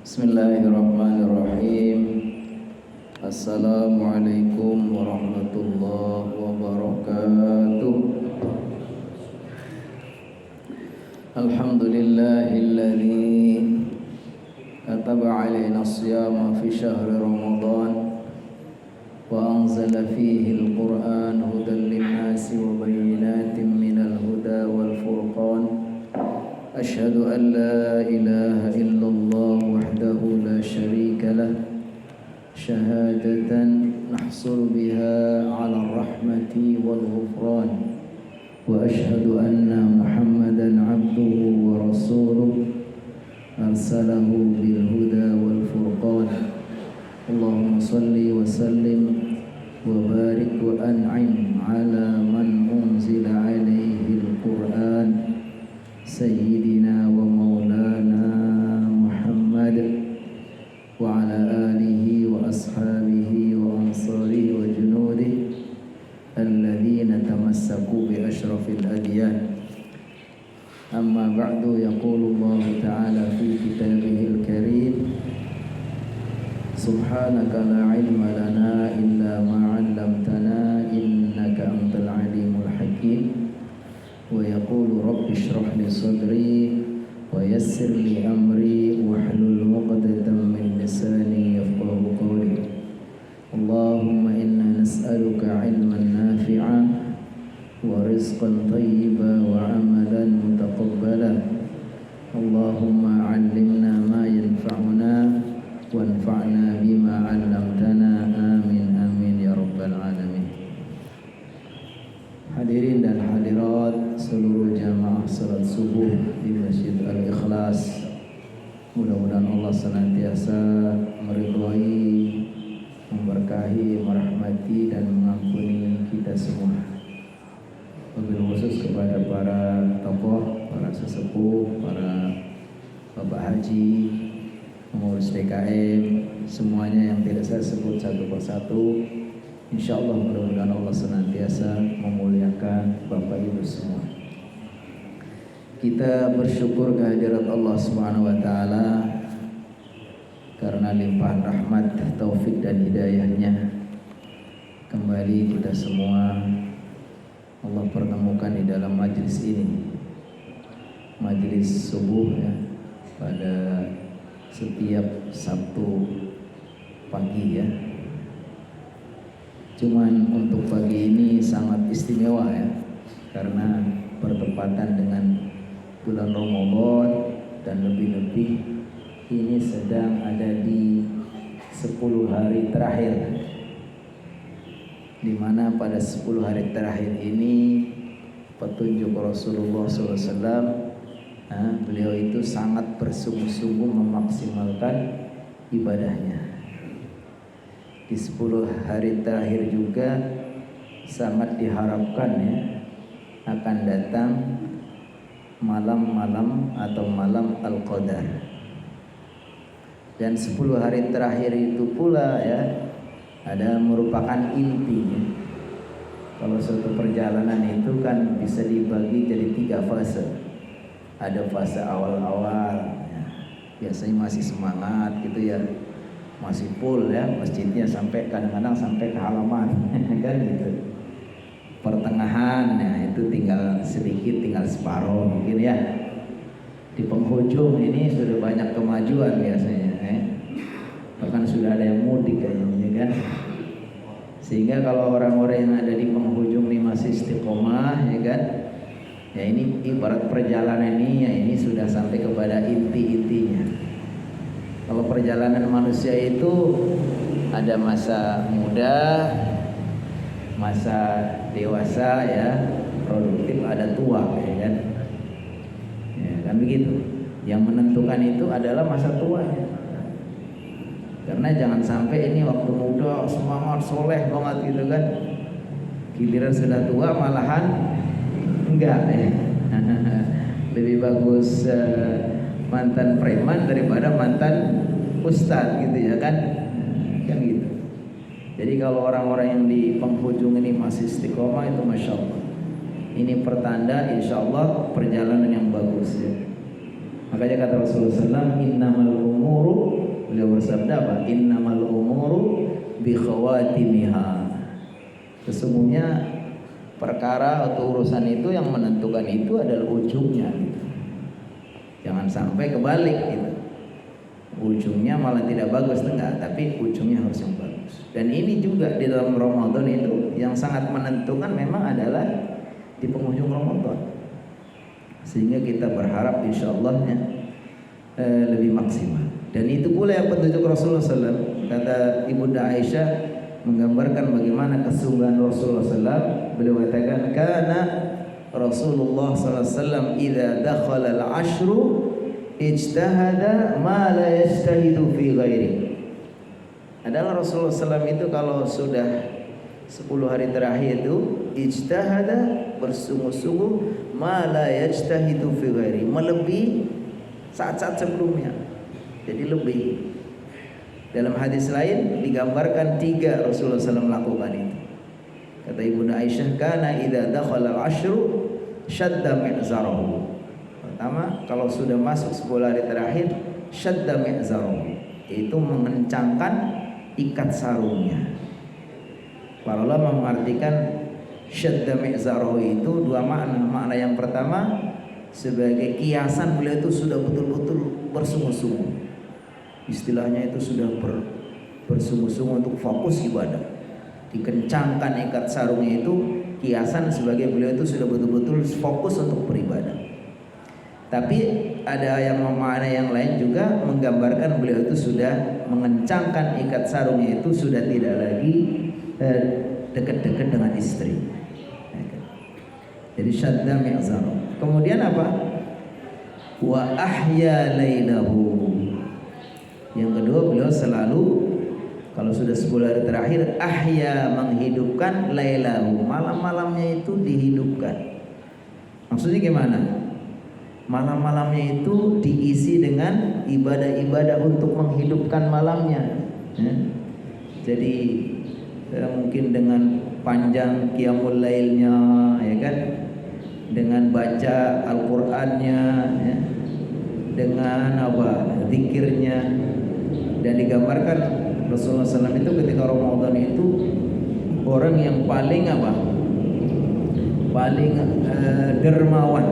Bismillahirrahmanirrahim. Assalamualaikum warahmatullahi wabarakatuh. Alhamdulillahilladzi kataba alaina as-siyama fi syahri Ramadan wa anzala fihi al-Qur'an hudan lin-nasi wa bayyinatin minal huda wal furqan. Asyhadu an la ilaha illallah wahdahu la syarika lah syahadatan nahsul biha ala rahmati wal ghufran wa asyhadu anna Muhammadan abduhu wa rasuluh arsalahu bil huda wal furqan. Allahumma salli wa sallim wa barik wa an'im ala man unzila alaihi al-Qur'an Sayyidina wa maulana Muhammad wa ala alihi wa ashabihi wa ansarihi wa junudihi alladhina tamassaku bi ashrafil adyan. Amma ba'du, yaqulu Allah ta'ala fi kitabihil karim, subhanaka la ilma lana illa ma 'allamtana innaka antal alimul hakim. Wa yaqulu rabbi shrah li sadri wa yassir li amri wahlul 'uqdatam min lisani yafqahu qawli. Allahumma inna nas'aluka 'ilman nafi'an wa rizqan thayyiban wa 'amalan mutaqabbalan. Allahumma 'allimna ma yanfa'una wanfa'na bima 'allamtana. Amin amin ya rabbal alamin. Hadirin dan hadirat seluruh jamaah salat subuh di Masjid Al-Ikhlas, mudah-mudahan Allah senantiasa meridhai, memberkahi, merahmati dan mengampuni kita semua. Wabil khusus kepada para tokoh, para sesepuh, para bapak haji, pengurus DKM, semuanya yang tidak saya sebut satu persatu. InsyaAllah mudah-mudahan Allah senantiasa memuliakan Bapak Ibu semua. Kita bersyukur kehadirat Allah Subhanahu wa taala karena limpahan rahmat, taufik dan hidayahnya. Kembali kita semua Allah pertemukan di dalam majlis ini, majlis subuh ya, pada setiap Sabtu pagi ya. Cuman untuk pagi ini sangat istimewa ya, karena bertepatan dengan bulan Ramadan dan lebih-lebih ini sedang ada di 10 hari terakhir, dimana pada 10 hari terakhir ini petunjuk Rasulullah SAW, beliau itu sangat bersungguh-sungguh memaksimalkan ibadahnya. Di 10 hari terakhir juga sangat diharapkan ya, akan datang malam-malam atau malam Al-Qadar. Dan 10 hari terakhir itu pula ya, ada merupakan intinya. Kalau suatu perjalanan itu kan bisa dibagi jadi 3 fase. Ada fase awal-awal ya, biasanya masih semangat gitu ya, masih full ya, masjidnya sampai kadang-kadang sampai ke halaman kan gitu. Pertengahan ya, itu tinggal sedikit, tinggal separuh mungkin ya. Di penghujung ini sudah banyak kemajuan biasanya bahkan sudah ada yang mudik kayaknya kan. Sehingga kalau orang-orang yang ada di penghujung ini masih istiqomah ya kan, ya ini ibarat perjalanan ini ya, ini sudah sampai kepada inti-intinya. Kalau perjalanan manusia itu ada masa muda, masa dewasa ya, produktif, ada tua ya kan. Ya kan begitu. Yang menentukan itu adalah masa tua ya. Karena jangan sampai ini waktu muda semangat soleh banget gitu kan, giliran sudah tua malahan enggak ya. Lebih bagus mantan preman daripada mantan ustadz gitu ya kan gitu. Jadi kalau orang-orang yang di penghujung ini masih istiqomah itu masya Allah, ini pertanda insya Allah perjalanan yang bagus ya. Makanya kata Rasulullah SAW, innamal umuru, beliau bersabda apa? Innamal umuru bi khawatimiha. Sesungguhnya perkara atau urusan itu yang menentukan itu adalah ujungnya gitu. Jangan sampai kebalik gitu. Ujungnya malah tidak bagus, enggak, tapi ujungnya harus yang bagus. Dan ini juga di dalam Ramadan itu yang sangat menentukan memang adalah di penghujung Ramadan. Sehingga kita berharap insyaallah lebih maksimal. Dan itu pula yang petunjuk Rasulullah SAW. Kata Ibunda Aisyah menggambarkan bagaimana kesungguhan Rasulullah SAW. Beliau katakan, karena Rasulullah SAW idza dakhala al-ashru ijtahada ma la yajtahidu fi ghairi. Adalah Rasulullah SAW itu kalau sudah 10 hari terakhir itu ijtahada, bersungguh-sungguh, ma la yajtahidu fi ghairi, melebihi saat-saat sebelumnya. Jadi lebih. Dalam hadis lain digambarkan 3 Rasulullah SAW melakukan itu. Kata Ibunda Aisyah, kana idza dakhala al-ashru shadda mi'zarahu. Pertama, kalau sudah masuk 10 hari terakhir, shadda mi'zarahu, itu mengencangkan ikat sarungnya. Para ulama mengartikan syadda mi'zarahu itu 2 makna. Makna yang pertama, sebagai kiasan beliau itu sudah betul-betul bersungguh-sungguh. Istilahnya itu sudah bersungguh-sungguh untuk fokus ibadah. Dikencangkan ikat sarungnya itu kiasan sebagai beliau itu sudah betul-betul fokus untuk beribadah. Tapi ada yang memaknai yang lain juga menggambarkan beliau itu sudah mengencangkan ikat sarungnya itu sudah tidak lagi dekat-dekat dengan istri. Jadi syadda mi'zarahu. Kemudian apa? Wa ahya lailahu. Yang kedua, beliau selalu kalau sudah 10 hari terakhir, ahya, menghidupkan lailahu, malam-malamnya itu dihidupkan. Maksudnya gimana? Malam-malamnya itu diisi dengan ibadah-ibadah untuk menghidupkan malamnya. Jadi mungkin dengan panjang qiyamul lailnya, ya kan? Dengan baca Al-Qur'annya, ya. Dengan apa? Zikirnya. Dan digambarkan Rasulullah SAW itu ketika Ramadan itu orang yang paling apa? Paling dermawan.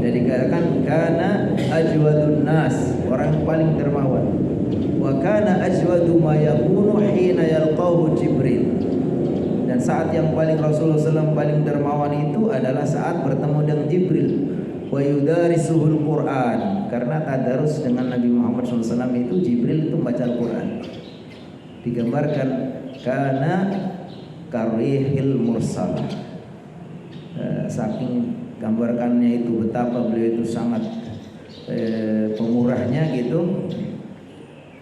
Jadi dikatakan kana ajwadun nas, orang paling dermawan. Wa kana ajwadu ma yakunu hina yalqahu Jibril. Dan saat yang paling Rasulullah SAW paling dermawan itu adalah saat bertemu dengan Jibril. Wa yudarisuhul Quran, karena tadarus dengan Nabi Muhammad SAW itu Jibril itu membaca Al-Quran. Digambarkan karena karihil mursalah, saking gambarkannya itu betapa beliau itu sangat pemurahnya gitu,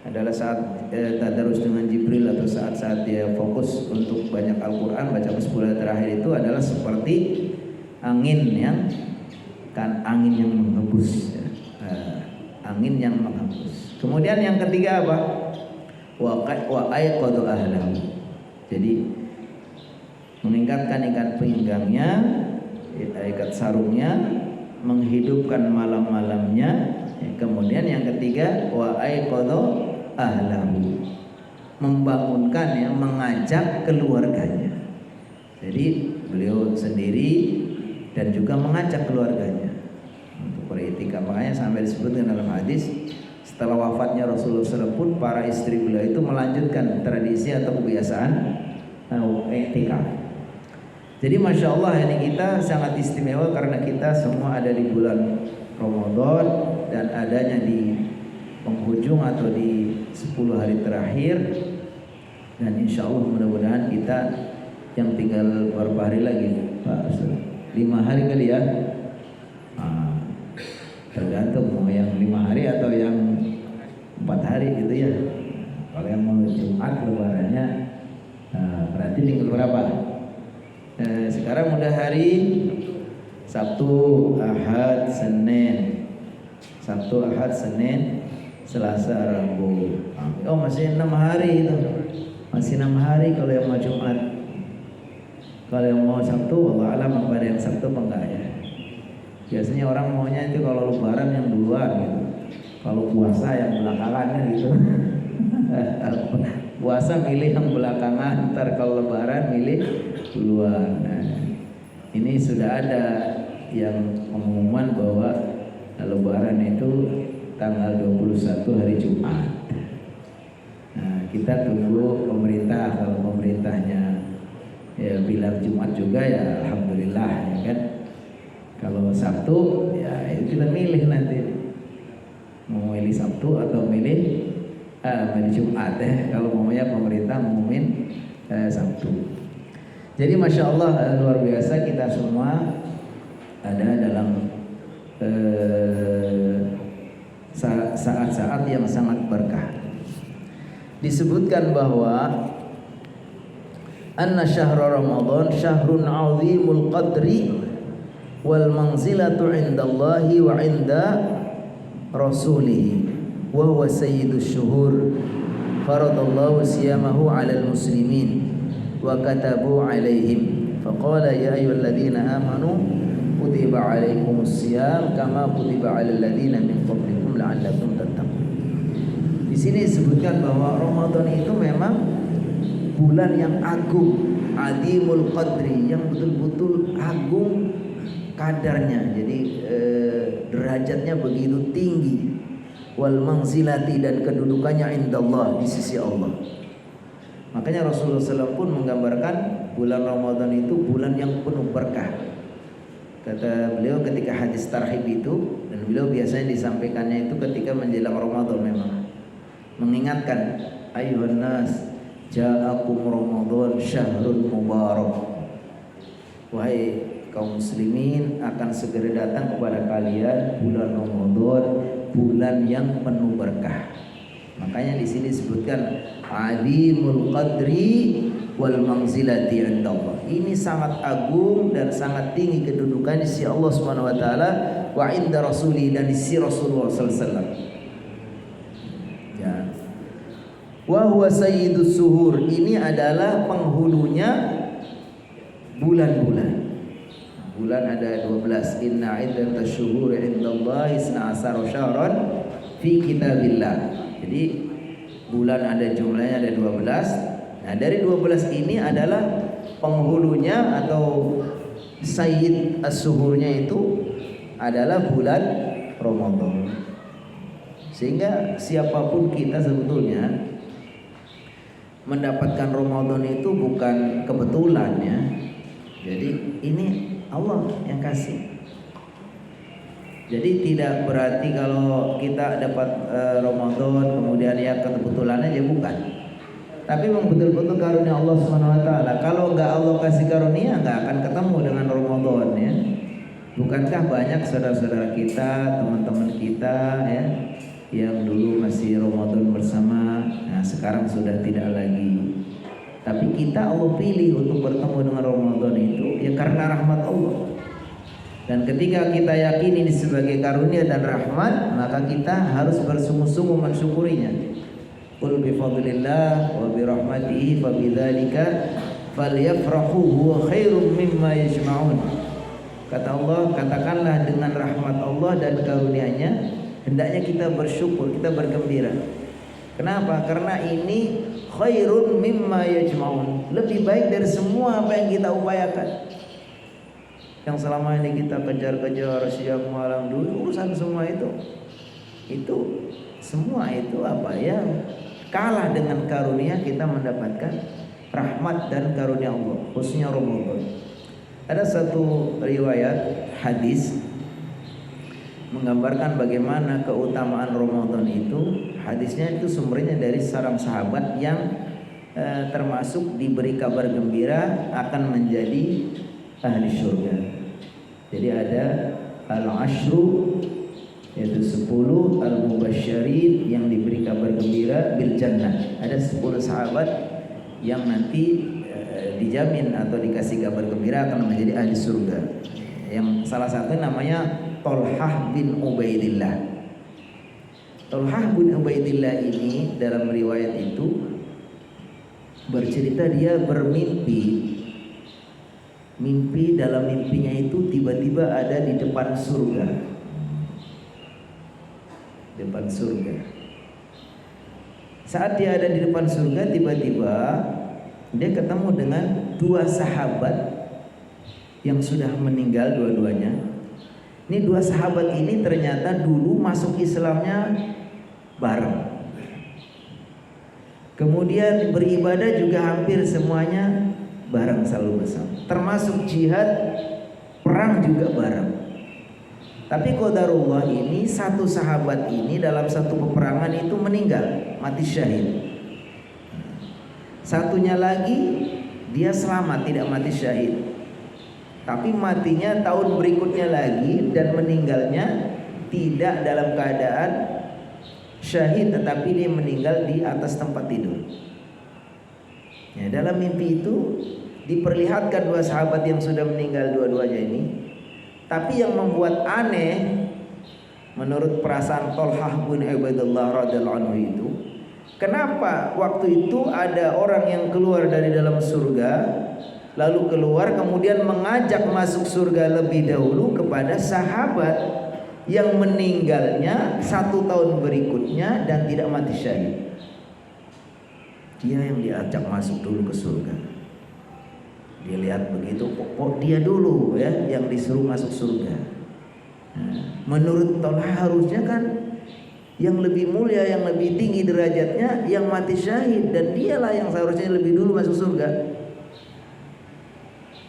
adalah saat tadarus dengan Jibril atau saat-saat dia fokus untuk banyak Al-Quran, baca 10 terakhir itu adalah seperti angin yang menghembus, angin yang menghembus. Kemudian yang ketiga apa? Wa aiqadu ahlahu. Jadi meningkatkan ikat pinggangnya, ikat sarungnya, menghidupkan malam-malamnya. Kemudian yang ketiga, wa aiqadu ahlahu, membangunkan, ya, mengajak keluarganya. Jadi beliau sendiri dan juga mengajak keluarganya untuk beriktikaf. Makanya sampai disebutkan dalam hadis, setelah wafatnya Rasulullah SAW pun para istri beliau itu melanjutkan tradisi atau kebiasaan iktikaf. Jadi masya Allah, ini kita sangat istimewa karena kita semua ada di bulan Ramadan dan adanya di penghujung atau di 10 hari terakhir. Dan insya Allah mudah-mudahan kita yang tinggal beberapa hari lagi, Pak Ustaz, 5 hari kali ya, tergantung mau yang 5 hari atau yang 4 hari gitu ya. Kalau yang mau Jumat lebarannya, berarti tinggal berapa? Sekarang udah hari Sabtu, Ahad, Senin, Sabtu, Ahad, Senin, Selasa, Rabu. Oh masih 6 hari itu, masih 6 hari kalau yang mau Jumat. Kalau yang mau Sabtu, Allah alam apa ada yang Sabtu apa enggak ya. Biasanya orang maunya itu kalau lebaran yang duluan gitu. Kalau puasa yang belakangan kan gitu. Puasa milih yang belakangan, ntar kalau lebaran milih duluan. Nah, ini sudah ada yang pengumuman bahwa lebaran itu tanggal 21 hari Jumat. Nah, kita tunggu pemerintah. Kalau pemerintahnya ya bilang Jumat juga ya alhamdulillah ya kan. Kalau Sabtu ya itu kita milih nanti mau milih Sabtu atau milih Jumat ya. Kalau maunya pemerintah ngumumin Sabtu. Jadi masya Allah luar biasa kita semua ada dalam saat-saat yang sangat berkah. Disebutkan bahwa anna syahra Ramadan syahrun 'azimul qadri wal manzilatu 'indallahi wa 'inda rasulih wa huwa sayyidus syuhur faradallahu siyamahu 'alal muslimin wa katabu 'alaihim faqala ya ayyuhalladzina amanu kutiba 'alaikumus siyam kama kutiba 'alal ladzina min qablikum la'allakum tattaqun. Di sini disebutkan bahwa Ramadan itu memang bulan yang agung, adimul qadri, yang betul-betul agung kadarnya. Jadi derajatnya begitu tinggi. Wal manzilati, dan kedudukannya indallah, di sisi Allah. Makanya Rasulullah SAW pun menggambarkan bulan Ramadan itu bulan yang penuh berkah. Kata beliau ketika hadis tarhib itu, dan beliau biasanya disampaikannya itu ketika menjelang Ramadan, memang mengingatkan ayuhan nas ja'akum Ramadan syahrul mubarak. Wahai kaum muslimin, akan segera datang kepada kalian bulan Ramadan, bulan yang penuh berkah. Makanya di sini disebutkan alimul qadri wal manzilati indallah. Ini sangat agung dan sangat tinggi kedudukan di sisi Allah Subhanahu wa taala, wa inda rasuli, dan di sisi Rasulullah sallallahu alaihi wasallam. Ya. Wa huwa sayyidus suhur, ini adalah penghulunya bulan-bulan. Bulan ada 12. Inna iddatash syuhuri indallahi 12 syahran fi kitabillah. Jadi bulan ada jumlahnya ada 12. Nah, dari 12 ini adalah penghulunya atau sayyid as-suhurnya itu adalah bulan Ramadan. Sehingga siapapun kita sebetulnya mendapatkan Ramadan itu bukan kebetulan ya. Jadi ini Allah yang kasih. Jadi tidak berarti kalau kita dapat Ramadan kemudian ya kebetulan aja, bukan. Tapi memang betul-betul karunia Allah Subhanahu wa taala. Kalau enggak Allah kasih karunia, enggak akan ketemu dengan Ramadan ya. Bukankah banyak saudara-saudara kita, teman-teman kita ya, yang dulu masih Ramadan bersama, nah sekarang sudah tidak lagi. Tapi kita Allah pilih untuk bertemu dengan Ramadan itu ya karena rahmat Allah. Dan ketika kita yakini ini sebagai karunia dan rahmat, maka kita harus bersungguh-sungguh mensyukurinya. Qul bi fadlillah wa bi rahmatihi fa bidzalika falyafrahu huwa khairum mimma yajma'un. Kata Allah, katakanlah dengan rahmat Allah dan karunia-Nya hendaknya kita bersyukur, kita bergembira. Kenapa? Karena ini khairun mimma yajma'un, lebih baik dari semua apa yang kita upayakan. Yang selama ini kita kejar-kejar siang malam dulu, urusan semua itu semua itu apa ya, kalah dengan karunia kita mendapatkan rahmat dan karunia Allah, khususnya Ramadan. Ada satu riwayat hadis menggambarkan bagaimana keutamaan Ramadan itu. Hadisnya itu sumbernya dari seorang sahabat yang termasuk diberi kabar gembira akan menjadi ahli surga. Jadi ada al-ashru, yaitu 10 al-mubasysyirin yang diberi kabar gembira bil jannah. Ada 10 sahabat yang nanti dijamin atau dikasih kabar gembira akan menjadi ahli surga. Yang salah satu namanya Thalhah bin Ubaidillah. Thalhah bin Ubaidillah ini dalam riwayat itu bercerita dia bermimpi mimpi, dalam mimpinya itu tiba-tiba ada di depan surga. Depan surga. Saat dia ada di depan surga, tiba-tiba dia ketemu dengan dua sahabat yang sudah meninggal dua-duanya. Ini dua sahabat ini ternyata dulu masuk Islamnya bareng. Kemudian beribadah juga hampir semuanya bareng, selalu bersama. Termasuk jihad, perang juga bareng. Tapi qadarullah ini, satu sahabat ini dalam satu peperangan itu meninggal, mati syahid. Satunya lagi dia selamat, tidak mati syahid, tapi matinya tahun berikutnya lagi dan meninggalnya tidak dalam keadaan syahid, tetapi dia meninggal di atas tempat tidur. Ya, dalam mimpi itu diperlihatkan dua sahabat yang sudah meninggal dua-duanya ini. Tapi yang membuat aneh menurut perasaan Thalhah bin Ubaidillah radhiyallahu anhu itu, kenapa waktu itu ada orang yang keluar dari dalam surga, lalu keluar kemudian mengajak masuk surga lebih dahulu kepada sahabat yang meninggalnya 1 tahun berikutnya dan tidak mati syahid. Dia yang diajak masuk dulu ke surga. Dia lihat begitu, kok dia dulu ya yang disuruh masuk surga. Menurut Thalhah harusnya kan yang lebih mulia, yang lebih tinggi derajatnya yang mati syahid, dan dialah yang seharusnya lebih dulu masuk surga.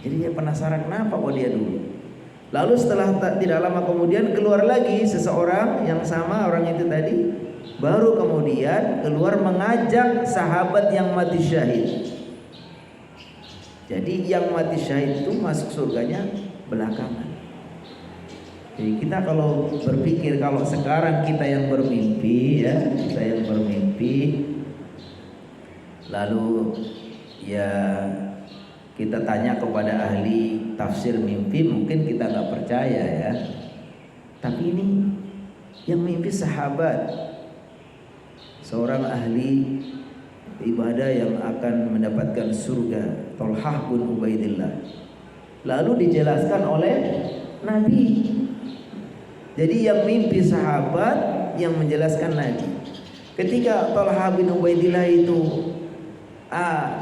Jadi dia penasaran kenapa kok dia dulu. Lalu setelah tidak lama kemudian keluar lagi seseorang yang sama orang itu tadi, baru kemudian keluar mengajak sahabat yang mati syahid. Jadi yang mati syahid itu masuk surganya belakangan. Jadi kita kalau berpikir, kalau sekarang kita yang bermimpi ya, kita yang bermimpi, lalu ya kita tanya kepada ahli tafsir mimpi, mungkin kita nggak percaya ya. Tapi ini yang mimpi sahabat, seorang ahli ibadah yang akan mendapatkan surga, Thalhah bin Ubaidillah. Lalu dijelaskan oleh Nabi. Jadi yang mimpi sahabat, yang menjelaskan Nabi. Ketika Thalhah bin Ubaidillah itu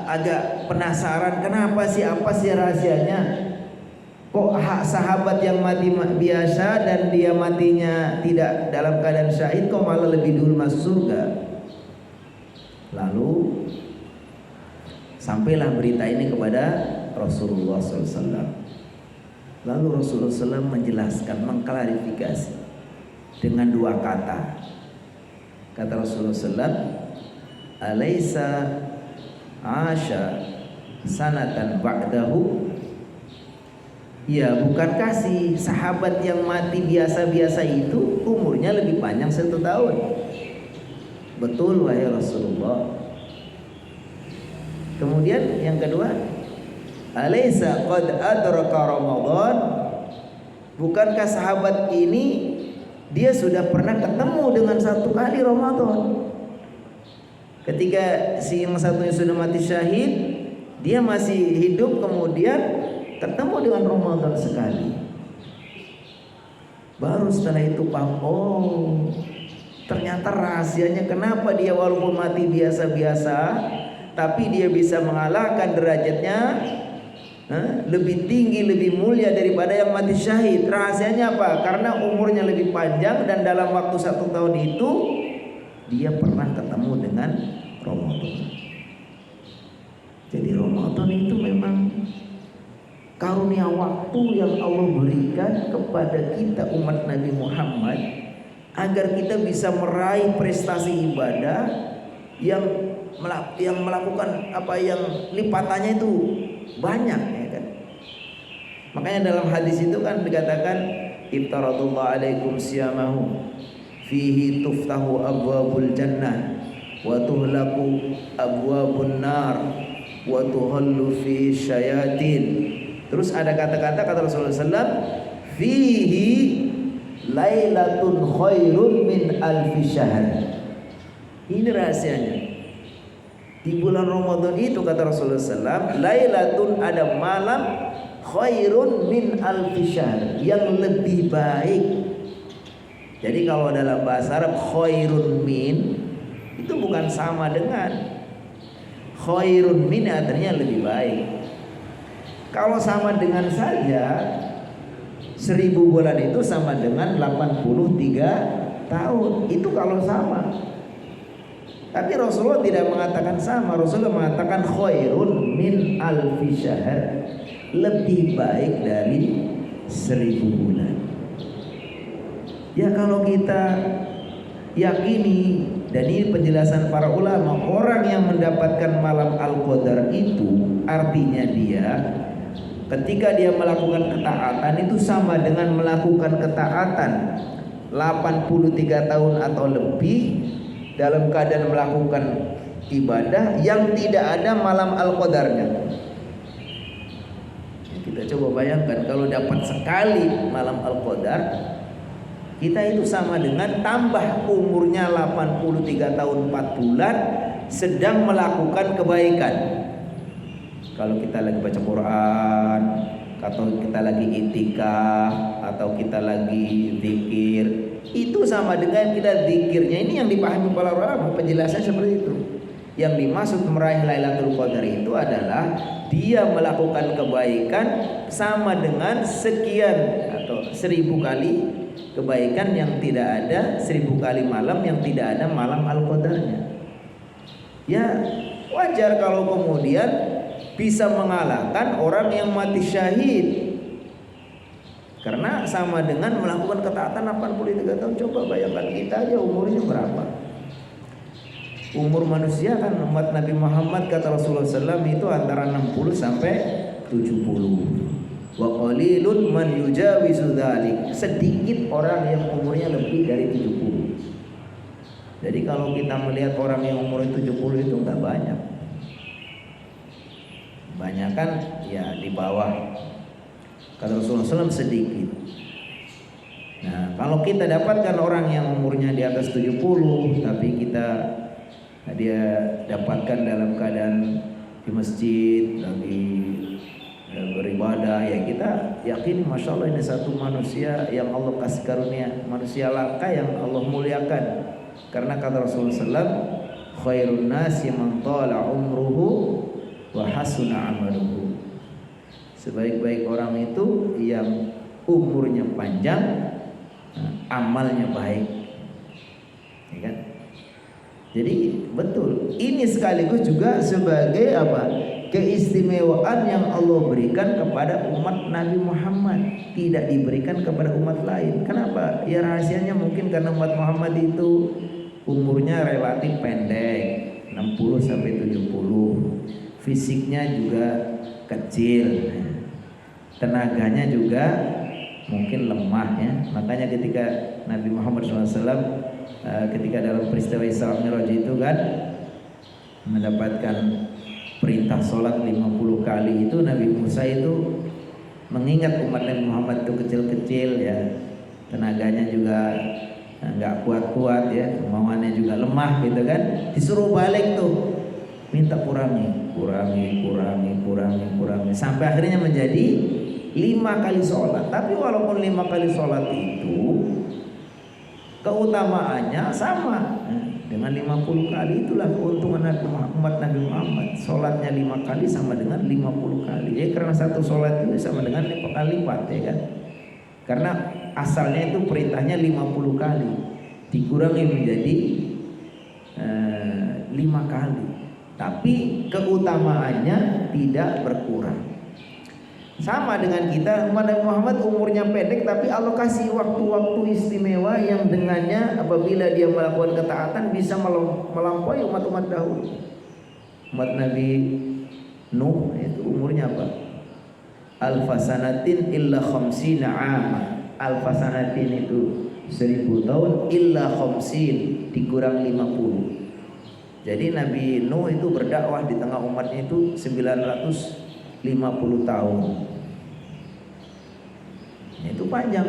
agak penasaran, kenapa sih, apa sih rahasianya? Kok sahabat yang mati biasa dan dia matinya tidak dalam keadaan syahid, kok malah lebih dulu masuk surga? Lalu sampailah berita ini kepada Rasulullah SAW. Lalu Rasulullah SAW menjelaskan, mengklarifikasi dengan 2 kata. Kata Rasulullah SAW, "Alaisa asya sanatan ba'dahu?" Ya, bukankah si sahabat yang mati biasa-biasa itu umurnya lebih panjang 1 tahun? Betul wahai Rasulullah. Kemudian yang kedua, alaysa qad adraka Ramadan? Bukankah sahabat ini dia sudah pernah ketemu dengan 1 kali Ramadan? Ketika si yang satunya sudah mati syahid, dia masih hidup, kemudian ketemu dengan Ramadan sekali. Baru setelah itu paham, oh ternyata rahasianya kenapa dia walaupun mati biasa-biasa, tapi dia bisa mengalahkan derajatnya lebih tinggi, lebih mulia daripada yang mati syahid. Rahasianya apa? Karena umurnya lebih panjang dan dalam waktu 1 tahun itu dia pernah ketemu dengan Ramadan. Jadi Ramadan itu memang karunia waktu yang Allah berikan kepada kita umat Nabi Muhammad, agar kita bisa meraih prestasi ibadah yang melakukan apa yang lipatannya itu banyak, ya kan? Makanya dalam hadis itu kan dikatakan, iftaradullah alaikum siyamahu fihi tuftahu abwabul jannah wa tuhlaku abwabun nar wa tuhallu fi syayatin. Terus ada kata-kata kata Rasulullah SAW, fihi lailatun khairun min alfi syahr. Ini rahasianya. Di bulan Ramadan itu kata Rasulullah SAW, lailatun, ada malam khairun min alfi syahr, yang lebih baik. Jadi kalau dalam bahasa Arab khairun min itu bukan sama dengan, khairun min artinya lebih baik. Kalau sama dengan saja 1000 bulan itu sama dengan 83 tahun. Itu kalau sama. Tapi Rasulullah tidak mengatakan sama. Rasulullah mengatakan khairun min alfi syahr, lebih baik dari 1000 bulan. Ya kalau kita yakini, dan ini penjelasan para ulama, orang yang mendapatkan malam Al-Qadar itu artinya dia ketika dia melakukan ketaatan itu sama dengan melakukan ketaatan 83 tahun atau lebih dalam keadaan melakukan ibadah yang tidak ada malam Al-Qadarnya. Kita coba bayangkan kalau dapat sekali malam Al-Qadar, kita itu sama dengan tambah umurnya 83 tahun 4 bulan sedang melakukan kebaikan. Kalau kita lagi baca Quran, atau kita lagi i'tikaf, atau kita lagi zikir, itu sama dengan kita zikirnya. Ini yang dipahami para ulama, penjelasannya seperti itu. Yang dimaksud meraih Lailatul Qadar itu adalah dia melakukan kebaikan sama dengan sekian atau 1000 kali kebaikan yang tidak ada, 1000 kali malam yang tidak ada malam Al-Qadarnya. Ya wajar kalau kemudian bisa mengalahkan orang yang mati syahid, karena sama dengan melakukan ketaatan 83 tahun. Coba bayangkan kita aja umurnya berapa. Umur manusia kan umat Nabi Muhammad kata Rasulullah SAW itu antara 60 sampai 70. Wa qalilun man yujawizu dzalik, sedikit orang yang umurnya lebih dari 70. Jadi kalau kita melihat orang yang umurnya 70 itu enggak banyak. Banyak kan ya di bawah. Kata Rasulullah SAW sedikit. Nah, kalau kita dapatkan orang yang umurnya di atas 70 tapi dia dapatkan dalam keadaan di masjid lagi beribadah, ya kita yakin Masya Allah ini satu manusia yang Allah kasih karunia, manusia langka yang Allah muliakan. Karena kata Rasulullah SAW, khairun nasi man tala umruhu wa hasuna amaluhu, sebaik-baik orang itu yang umurnya panjang, amalnya baik, ya kan? Jadi betul, ini sekaligus juga sebagai apa? Keistimewaan yang Allah berikan kepada umat Nabi Muhammad, tidak diberikan kepada umat lain. Kenapa? Ya rahasianya mungkin karena umat Muhammad itu umurnya relatif pendek, 60 sampai 70. Fisiknya juga kecil, tenaganya juga mungkin lemah ya. Makanya ketika Nabi Muhammad SAW ketika dalam peristiwa Isra Mi'raj itu kan mendapatkan perintah sholat 50 kali, itu Nabi Musa itu mengingat umat Nabi Muhammad itu kecil-kecil ya, tenaganya juga nggak kuat-kuat ya, kemauannya juga lemah gitu kan, disuruh balik tuh minta kurangi sampai akhirnya menjadi 5 kali sholat. Tapi walaupun 5 kali sholat itu keutamaannya sama dengan 50 kali, itulah keuntungan umat Nabi Muhammad. Sholatnya 5 kali sama dengan 50 kali. Ya karena satu sholat itu sama dengan 5 kali lipat ya kan. Karena asalnya itu perintahnya 50 kali, dikurangi menjadi 5 kali. Tapi keutamaannya tidak berkurang. Sama dengan kita, umat Nabi Muhammad umurnya pendek tapi Allah kasih waktu-waktu istimewa yang dengannya apabila dia melakukan ketaatan bisa melampaui umat-umat dahulu. Umat Nabi Nuh itu umurnya apa? Alfasanatin illa khamsina ama. Alfasanatin itu 1000 tahun illa khamsin dikurang 50. Jadi Nabi Nuh itu berdakwah di tengah umatnya itu 950 tahun. Itu panjang.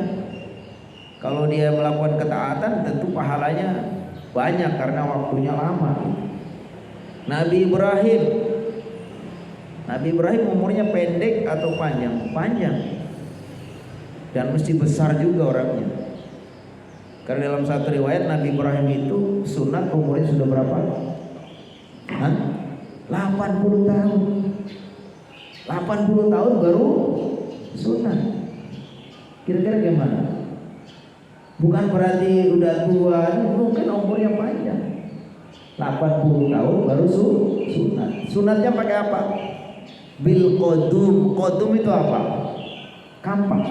Kalau dia melakukan ketaatan tentu pahalanya banyak karena waktunya lama. Nabi Ibrahim Nabi Ibrahim umurnya pendek atau panjang? Panjang. Dan mesti besar juga orangnya. Karena dalam satu riwayat Nabi Ibrahim itu sunat umurnya sudah berapa? 80 tahun. 80 tahun baru sunat. Kira-kira gimana? Bukan berarti udah tua, mungkin umurnya panjang. 80 tahun baru sunat. Sunatnya pakai apa? Bil qodum. Qodum itu apa? Kampak.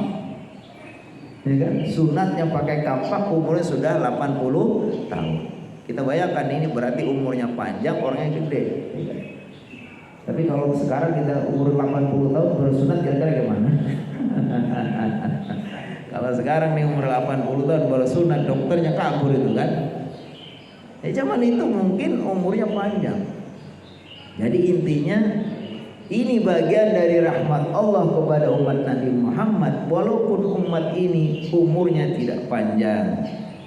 Ya kan? Sunatnya pakai kampak, umurnya sudah 80 tahun. Kita bayangkan ini berarti umurnya panjang, orangnya gede. Ya kan? Tapi kalau sekarang kita umur 80 tahun baru sunat, kira-kira gimana? Kalau sekarang nih umur 80 tahun baru sunat, dokternya kabur itu kan. Zaman itu mungkin umurnya panjang. Jadi intinya ini bagian dari rahmat Allah kepada umat Nabi Muhammad. Walaupun umat ini umurnya tidak panjang,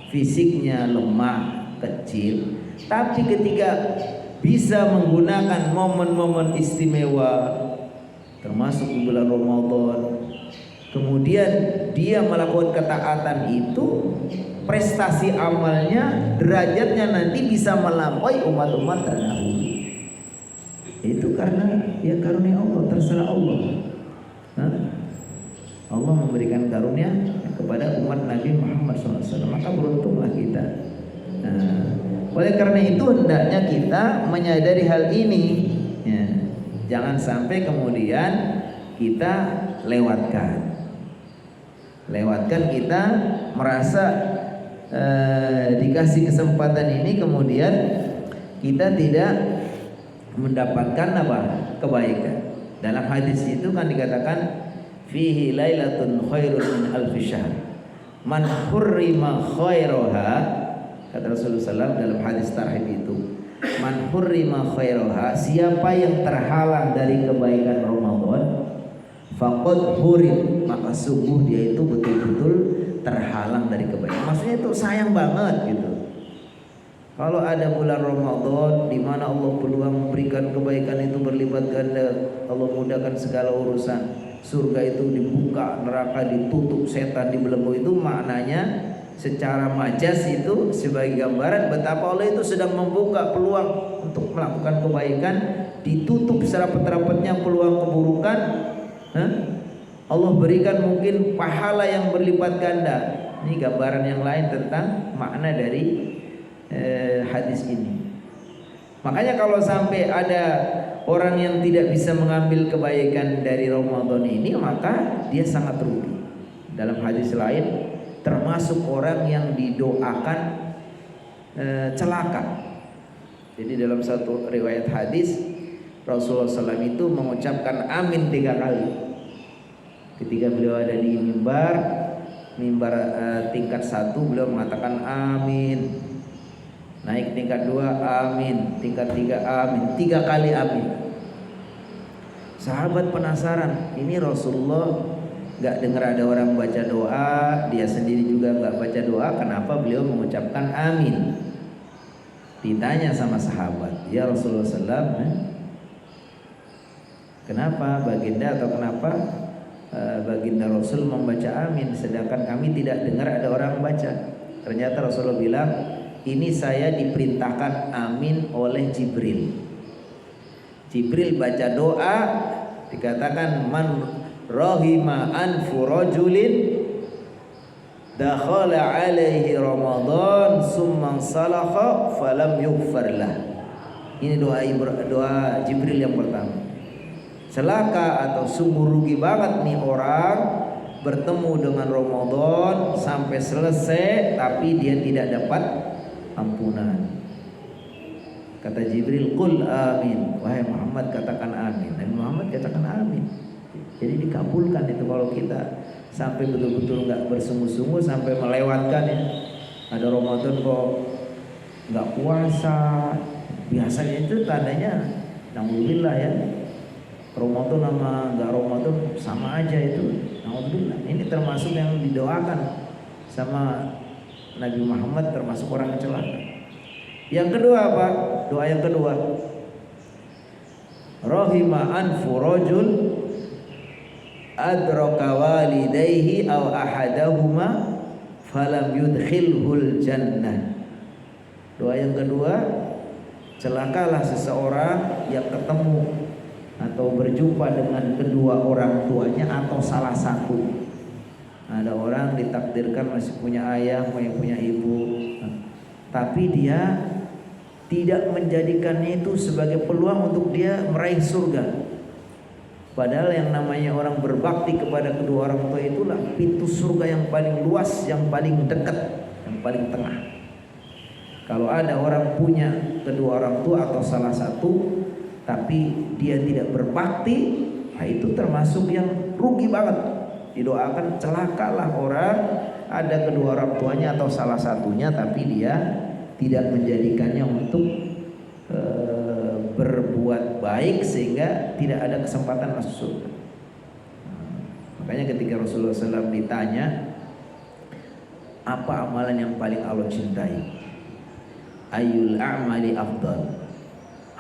fisiknya lemah, kecil, tapi ketika bisa menggunakan momen-momen istimewa termasuk di bulan Ramadan, kemudian dia melakukan ketaatan itu, prestasi amalnya, derajatnya nanti bisa melampaui umat-umat terdahulu. Itu karena ya karunia Allah, terserah Allah. Allah memberikan karunia kepada umat Nabi Muhammad SAW, maka beruntunglah kita. Oleh karena itu hendaknya kita menyadari hal ini, ya. Jangan sampai kemudian kita lewatkan kita merasa dikasih kesempatan ini kemudian kita tidak mendapatkan apa? Kebaikan. Dalam hadis itu kan dikatakan fihi lailatun khairun min alfi syahr. Man hurrima khairaha, kata Rasulullah SAW dalam hadis tarhib itu, man hurrima khairaha, siapa yang terhalang dari kebaikan Ramadan, faqad hurim, maka sungguh dia itu betul-betul terhalang dari kebaikan. Maksudnya itu sayang banget gitu. Kalau ada bulan Ramadan di mana Allah peluang memberikan kebaikan itu berlipat ganda, Allah mudahkan segala urusan, surga itu dibuka, neraka ditutup, setan dibelenggu, itu maknanya secara majas itu sebagai gambaran betapa Allah itu sedang membuka peluang untuk melakukan kebaikan, ditutup serapet-rapetnya peluang keburukan. Allah berikan mungkin pahala yang berlipat ganda. Ini gambaran yang lain tentang makna dari hadis ini. Makanya kalau sampai ada orang yang tidak bisa mengambil kebaikan dari Ramadan ini, maka dia sangat rugi. Dalam hadis lain termasuk orang yang didoakan celaka. Jadi dalam satu riwayat hadis Rasulullah SAW itu mengucapkan amin 3 kali. Ketika beliau ada di mimbar tingkat 1, beliau mengatakan amin. Naik tingkat 2 amin, tingkat 3 amin, 3 kali amin. Sahabat penasaran, ini Rasulullah gak dengar ada orang baca doa, dia sendiri juga gak baca doa, kenapa beliau mengucapkan amin? Ditanya sama sahabat, ya Rasulullah SAW, kenapa baginda atau kenapa baginda Rasul membaca amin sedangkan kami tidak dengar ada orang baca? Ternyata Rasulullah bilang, ini saya diperintahkan amin oleh Jibril. Jibril baca doa, dikatakan man rahima anfu rajulin dakhala alaihi Ramadan summa salakha falam yughfar lah. Ini doa Jibril yang pertama. Celaka atau sungguh rugi banget nih orang bertemu dengan Ramadan sampai selesai tapi dia tidak dapat ampunan. Kata Jibril, qul amin, wahai Muhammad katakan amin. Dan Muhammad katakan amin. Jadi dikabulkan itu kalau kita sampai betul-betul nggak bersungguh-sungguh sampai melewatkan ya. Ada Ramadan kok nggak puasa, biasanya itu tandanya naudzubillah ya. Ramadan sama nggak Ramadan sama aja itu, naudzubillah. Ini termasuk yang didoakan sama Nabi Muhammad, termasuk orang yang celaka. Yang kedua apa? Doa yang kedua, rahima anfu rajul adraka walidayhi aw ahadahuma falam yudkhilhul jannah. Doa yang kedua, celakalah seseorang yang ketemu atau berjumpa dengan kedua orang tuanya atau salah satu. Ada orang ditakdirkan masih punya ayah, punya ibu, tapi dia tidak menjadikannya itu sebagai peluang untuk dia meraih surga. Padahal yang namanya orang berbakti kepada kedua orang tua itulah pintu surga yang paling luas, yang paling dekat, yang paling tengah. Kalau ada orang punya kedua orang tua atau salah satu, tapi dia tidak berbakti, nah itu termasuk yang rugi banget. Didoakan celakalah orang ada kedua orang tuanya atau salah satunya, tapi dia tidak menjadikannya untuk berbuat baik sehingga tidak ada kesempatan masuk surga. Makanya ketika Rasulullah SAW ditanya apa amalan yang paling Allah cintai, ayyul a'mali afdal,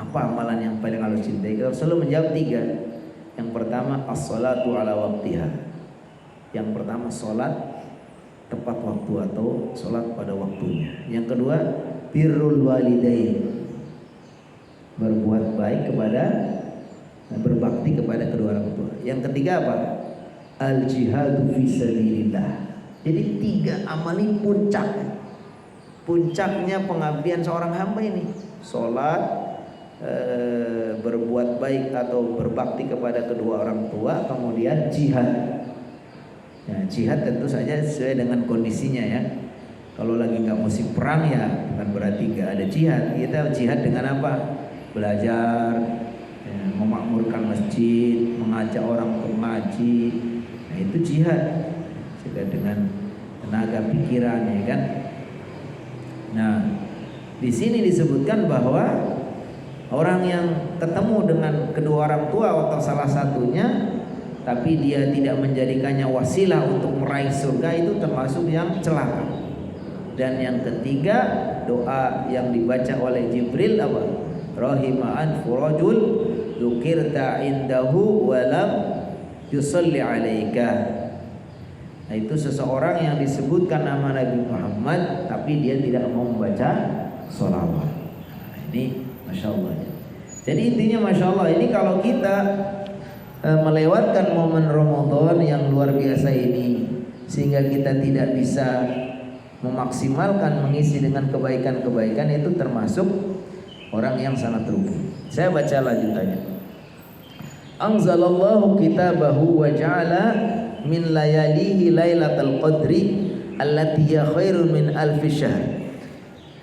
apa amalan yang paling Allah cintai, Rasulullah menjawab 3. Yang pertama as-salatu ala waqtiha, yang pertama salat tepat waktu atau salat pada waktunya. Yang kedua birrul walidain, berbuat baik kepada, berbakti kepada kedua orang tua. Yang ketiga apa? Al jihadu fi sabilillah. Jadi 3 amal ini puncaknya pengabdian seorang hamba ini. Salat, berbuat baik atau berbakti kepada kedua orang tua, kemudian jihad. Ya, jihad tentu saja sesuai dengan kondisinya ya. Kalau lagi nggak musim perang ya bukan berarti nggak ada jihad. Kita jihad dengan apa? Belajar, ya, memakmurkan masjid, mengajak orang untuk ngaji. Nah itu jihad. Juga dengan tenaga pikiran ya kan. Nah di sini disebutkan bahwa orang yang ketemu dengan kedua orang tua atau salah satunya tapi dia tidak menjadikannya wasilah untuk meraih surga, itu termasuk yang celaka. Dan yang ketiga, doa yang dibaca oleh Jibril apa? Rahima anfu rajul dzukirta indahu wa lam yusalli alaika. Nah itu seseorang yang disebutkan nama Nabi Muhammad tapi dia tidak mau membaca sholawat. Nah, ini Masya Allah. Jadi intinya Masya Allah, ini kalau kita melewatkan momen Ramadan yang luar biasa ini sehingga kita tidak bisa memaksimalkan mengisi dengan kebaikan-kebaikan, itu termasuk orang yang sangat rugi. Saya baca lanjutannya. Anzalallahu kitabahu wa ja'ala min layalihi lailatul qadri allati hiya khairun min alfi syahr.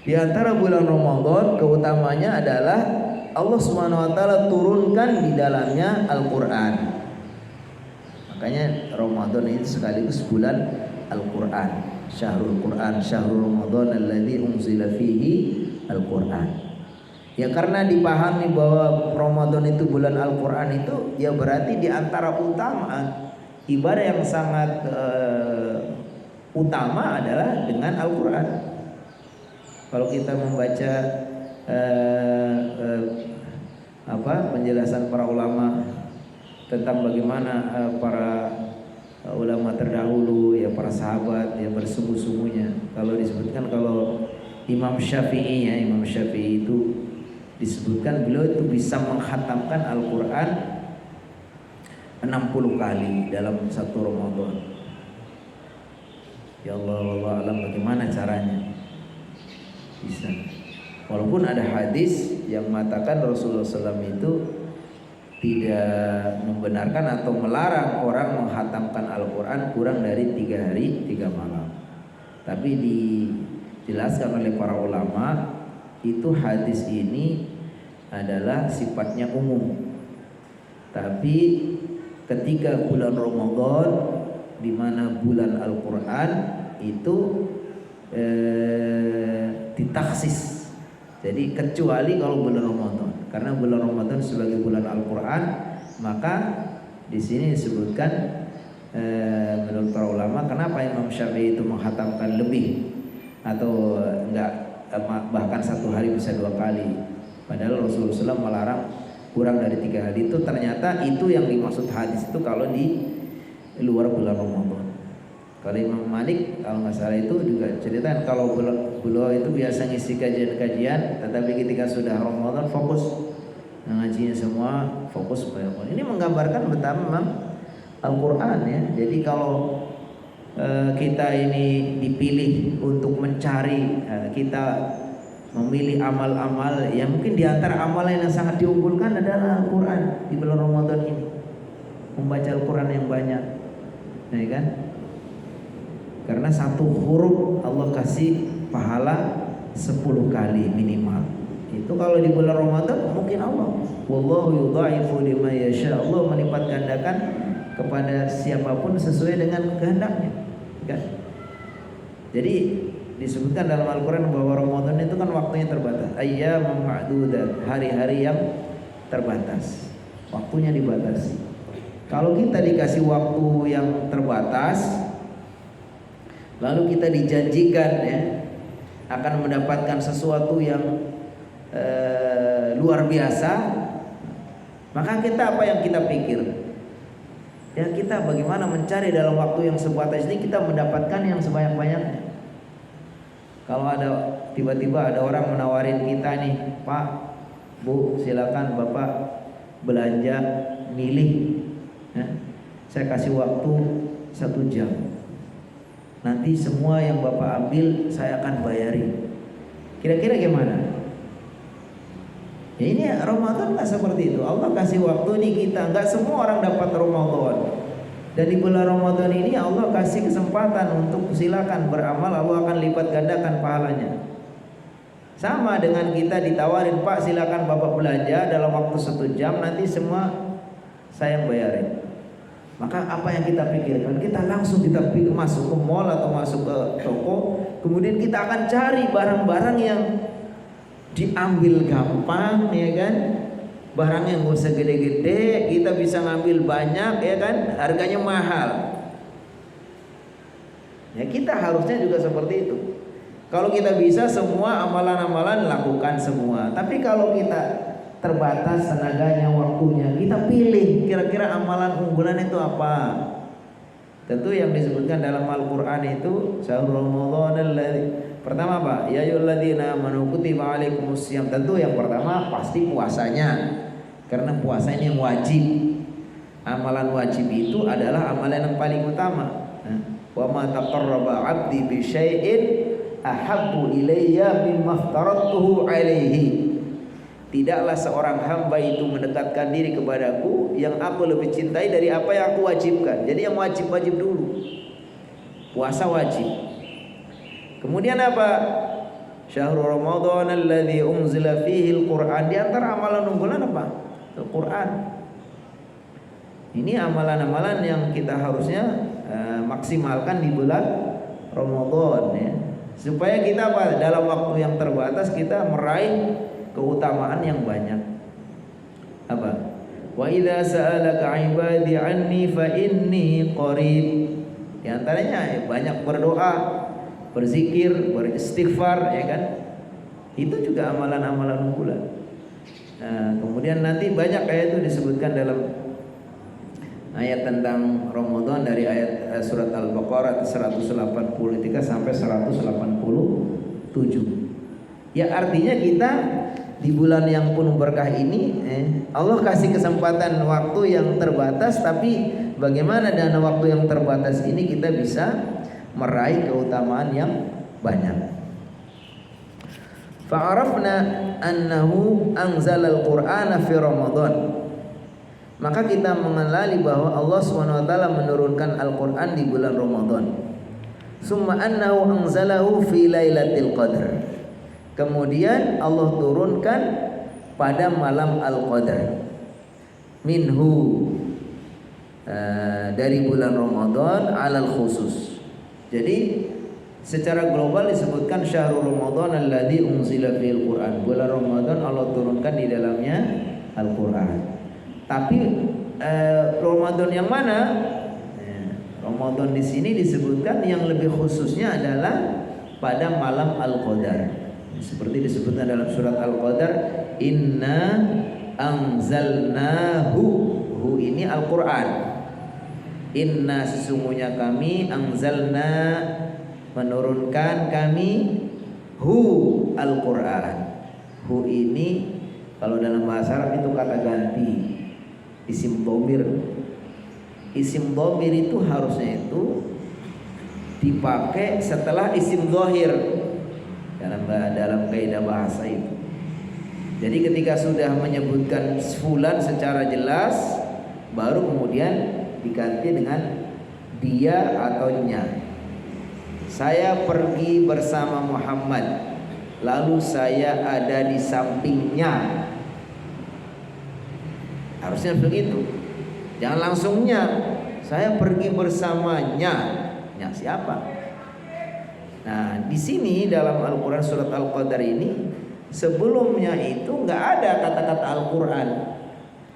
Di antara bulan Ramadan keutamanya adalah Allah Subhanahu wa taala turunkan di dalamnya Al-Qur'an. Makanya Ramadan ini sekaligus bulan Al-Qur'an. Syahrul Qur'an, syahrul Ramadan alladzi unzila fihi Al-Qur'an. Ya karena dipahami bahwa Ramadan itu bulan Al-Qur'an itu, ya berarti di antara utama ibadah yang sangat utama adalah dengan Al-Qur'an. Kalau kita membaca penjelasan para ulama tentang bagaimana para ulama terdahulu ya, para sahabat yang bersungguh-sungguhnya. Kalau disebutkan kalau Imam Syafi'i ya, Imam Syafi'i itu disebutkan beliau itu bisa menghatamkan Al-Qur'an 60 kali dalam satu Ramadan. Ya Allah, wallahu alam bagaimana caranya bisa. Walaupun ada hadis yang mengatakan Rasulullah SAW itu tidak membenarkan atau melarang orang menghatamkan Al-Quran kurang dari 3 hari 3 malam. Tapi dijelaskan oleh para ulama itu hadis ini adalah sifatnya umum. Tapi ketika bulan Ramadan di mana bulan Al-Quran itu ditaksis. Jadi kecuali kalau bulan Ramadan, karena bulan Ramadan sebagai bulan Al-Quran, maka di sini disebutkan menurut para ulama kenapa Imam Syafi'i itu menghatamkan lebih atau enggak, bahkan satu hari bisa 2 kali. Padahal Rasulullah SAW melarang kurang dari 3 hari itu ternyata itu yang dimaksud hadis itu kalau di luar bulan Ramadan. Kalau Imam Malik kalau nggak salah itu juga cerita kalau beliau itu biasa ngisi kajian-kajian, tetapi ketika sudah Ramadan fokus ngajinya semua, fokus pada ini menggambarkan betapa memang Al-Quran ya. Jadi kalau kita ini dipilih untuk mencari, kita memilih amal-amal yang mungkin diantara amalan yang sangat diunggulkan adalah Al-Quran di bulan Ramadan ini, membaca Al-Quran yang banyak, ya kan? Karena satu huruf Allah kasih pahala 10 kali minimal. Itu kalau di bulan Ramadan mungkin Allah. Wallahu yudha'ifu liman yasha. Allah melipat gandakan kepada siapapun sesuai dengan kehendaknya. Kan? Jadi disebutkan dalam Al-Quran bahwa Ramadan itu kan waktunya terbatas. Ayyamun ma'dudat, hari-hari yang terbatas. Waktunya dibatasi. Kalau kita dikasih waktu yang terbatas, lalu kita dijanjikan ya akan mendapatkan sesuatu yang luar biasa, maka kita apa yang kita pikir? Ya kita bagaimana mencari dalam waktu yang sebatas ini kita mendapatkan yang sebanyak-banyaknya. Kalau ada tiba-tiba ada orang menawarin kita nih, Pak, Bu, silakan Bapak belanja milih, ya, saya kasih waktu 1 jam. Nanti semua yang Bapak ambil saya akan bayarin. Kira-kira gimana? Ya ini Ramadan nggak seperti itu. Allah kasih waktu nih kita. Nggak semua orang dapat Ramadan. Dan di bulan Ramadan ini Allah kasih kesempatan untuk silakan beramal. Allah akan lipat gandakan pahalanya. Sama dengan kita ditawarin, Pak silakan Bapak belanja dalam waktu 1 jam. Nanti semua saya yang bayarin. Maka apa yang kita pikirkan? Kita langsung masuk ke mall atau masuk ke toko, kemudian kita akan cari barang-barang yang diambil gampang, ya kan? Barang yang gak usah gede-gede, kita bisa ngambil banyak, ya kan? Harganya mahal. Ya kita harusnya juga seperti itu. Kalau kita bisa semua amalan-amalan lakukan semua. Tapi kalau kita terbatas tenaganya, waktunya, kita pilih kira-kira amalan unggulan itu apa. Tentu yang disebutkan dalam Al-Quran itu syahrul Ramadan pertama apa? Ya ayyuhalladzina amanu kutiba alaikumusiyam. Tentu yang pertama pasti puasanya, karena puasa ini yang wajib. Amalan wajib itu adalah amalan yang paling utama. Wa ma taqarraba 'abdi bi syai'in ahabbu ilayya mimma aftaradtuhu alaihi. Tidaklah seorang hamba itu mendekatkan diri kepadaku yang aku lebih cintai dari apa yang aku wajibkan. Jadi yang wajib-wajib dulu. Puasa wajib. Kemudian apa? Syahrul Ramadan alladzi unzila fihi al-Qur'an. Di antara amalan unggulan apa? Al-Qur'an. Ini amalan-amalan yang kita harusnya maksimalkan di bulan Ramadan ya. Supaya kita apa? Dalam waktu yang terbatas kita meraih keutamaan yang banyak. Apa? Wa idza sa'alaka 'ibadi 'anni fa inni qarib. Di antaranya banyak berdoa, berzikir, beristighfar, ya kan? Itu juga amalan-amalan unggulan. Nah, kemudian nanti banyak ayat itu disebutkan dalam ayat tentang Ramadan dari ayat surat Al-Baqarah 183 sampai 187. Ya artinya kita di bulan yang penuh berkah ini Allah kasih kesempatan waktu yang terbatas, tapi bagaimana dana waktu yang terbatas ini kita bisa meraih keutamaan yang banyak. Fa'arafna annahu anzalal Qur'ana fi Ramadan. Maka kita mengenali bahwa Allah SWT menurunkan Al-Quran di bulan Ramadan. Summa annahu anzalahu fi lailatul qadr. Kemudian Allah turunkan pada malam Al-Qadar. Minhu dari bulan Ramadan alal khusus. Jadi secara global disebutkan syahrul Ramadan alladzi unzila fil Qur'an. Bulan Ramadan Allah turunkan di dalamnya Al-Qur'an. Tapi Ramadan yang mana? Ramadan di sini disebutkan yang lebih khususnya adalah pada malam Al-Qadar. Seperti disebutkan dalam surat Al-Qadar, inna Anzalnahu, hu ini Al-Qur'an. Inna sesungguhnya kami anzalna menurunkan kami hu Al-Qur'an. Hu ini kalau dalam bahasa Arab itu kata ganti isim dhamir. Isim dhamir itu harusnya itu dipakai setelah isim zahir dalam kaidah bahasa itu. Jadi ketika sudah menyebutkan fulan secara jelas, baru kemudian diganti dengan dia atau nya. Saya pergi bersama Muhammad, lalu saya ada di sampingnya. Harusnya begitu. Jangan langsungnya. Saya pergi bersamanya. Nya siapa? Nah, di sini dalam Al-Qur'an surat Al-Qadar ini sebelumnya itu nggak ada kata-kata Al-Qur'an.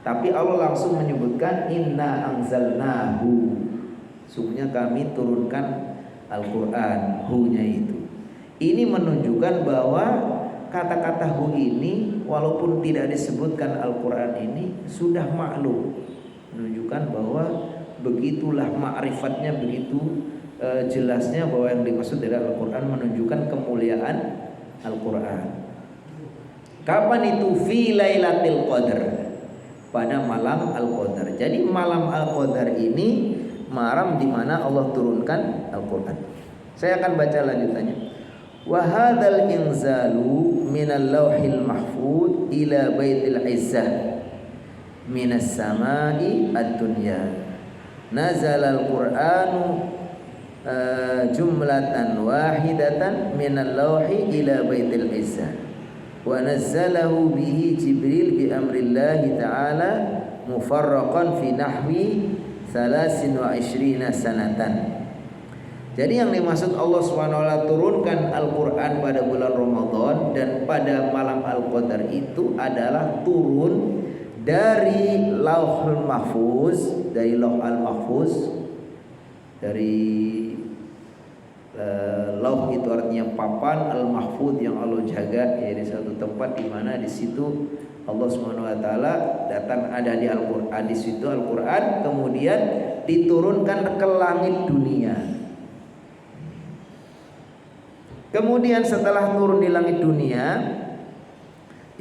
Tapi Allah langsung menyebutkan inna anzalnahu. Sungguhnya kami turunkan Al-Qur'an, hu-nya itu. Ini menunjukkan bahwa kata-kata hu ini walaupun tidak disebutkan Al-Qur'an ini sudah maklum. Menunjukkan bahwa begitulah ma'rifatnya, begitu jelasnya bahwa yang dimaksud dari Al-Qur'an menunjukkan kemuliaan Al-Qur'an. Kapan itu? Fi Lailatul Qadar, pada malam Al-Qadar. Jadi malam Al-Qadar ini malam di mana Allah turunkan Al-Qur'an. Saya akan baca lanjutannya. Wa hadzal inzalu minal lauhil mahfuz ila baitil izzah minas samai ad-dunya. Nazala al-Qur'anu jumlatan wahidatan minal lauhi ila baitil izzah. Wa nazzalahu bihi Jibril bi amrillahi ta'ala mufarraqan fi nahwi 23 sanatan. Jadi yang dimaksud Allah SWT turunkan Al-Qur'an pada bulan Ramadan dan pada malam Al-Qadar itu adalah turun dari Lauhul Mahfuz, dari Lauh Al-Mahfuz, dari Lauh itu artinya papan, Al-Mahfuz yang Allah jaga, ya, di satu tempat di mana di situ Allah SWT datang ada di Al-Qur'an, di situ Al-Qur'an kemudian diturunkan ke langit dunia. Kemudian setelah turun di langit dunia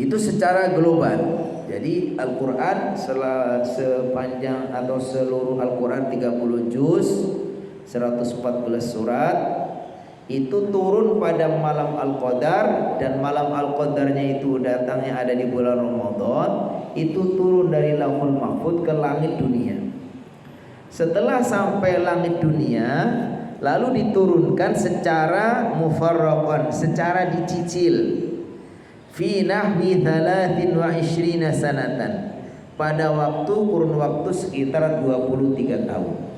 itu secara global. Jadi Al-Qur'an sepanjang atau seluruh Al-Qur'an 30 juz, 114 surat itu turun pada malam Al-Qadar, dan malam Al-Qadarnya itu datangnya ada di bulan Ramadan. Itu turun dari Lauhul Mahfuz ke langit dunia. Setelah sampai langit dunia, lalu diturunkan secara mufarraqan, secara dicicil, fi nahwi 23 sanatan, pada waktu kurun waktu sekitar 23 tahun.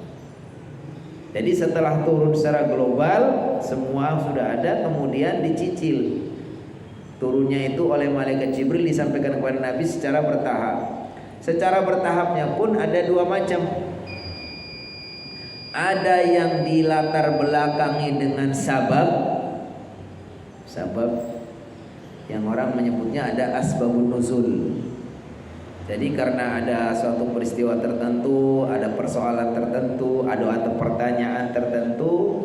Jadi setelah turun secara global semua sudah ada, kemudian dicicil. Turunnya itu oleh malaikat Jibril disampaikan kepada Nabi secara bertahap. Secara bertahapnya pun ada dua macam. Ada yang dilatar belakangi dengan sabab yang orang menyebutnya ada asbabun nuzul. Jadi karena ada suatu peristiwa tertentu, ada persoalan tertentu, ada pertanyaan tertentu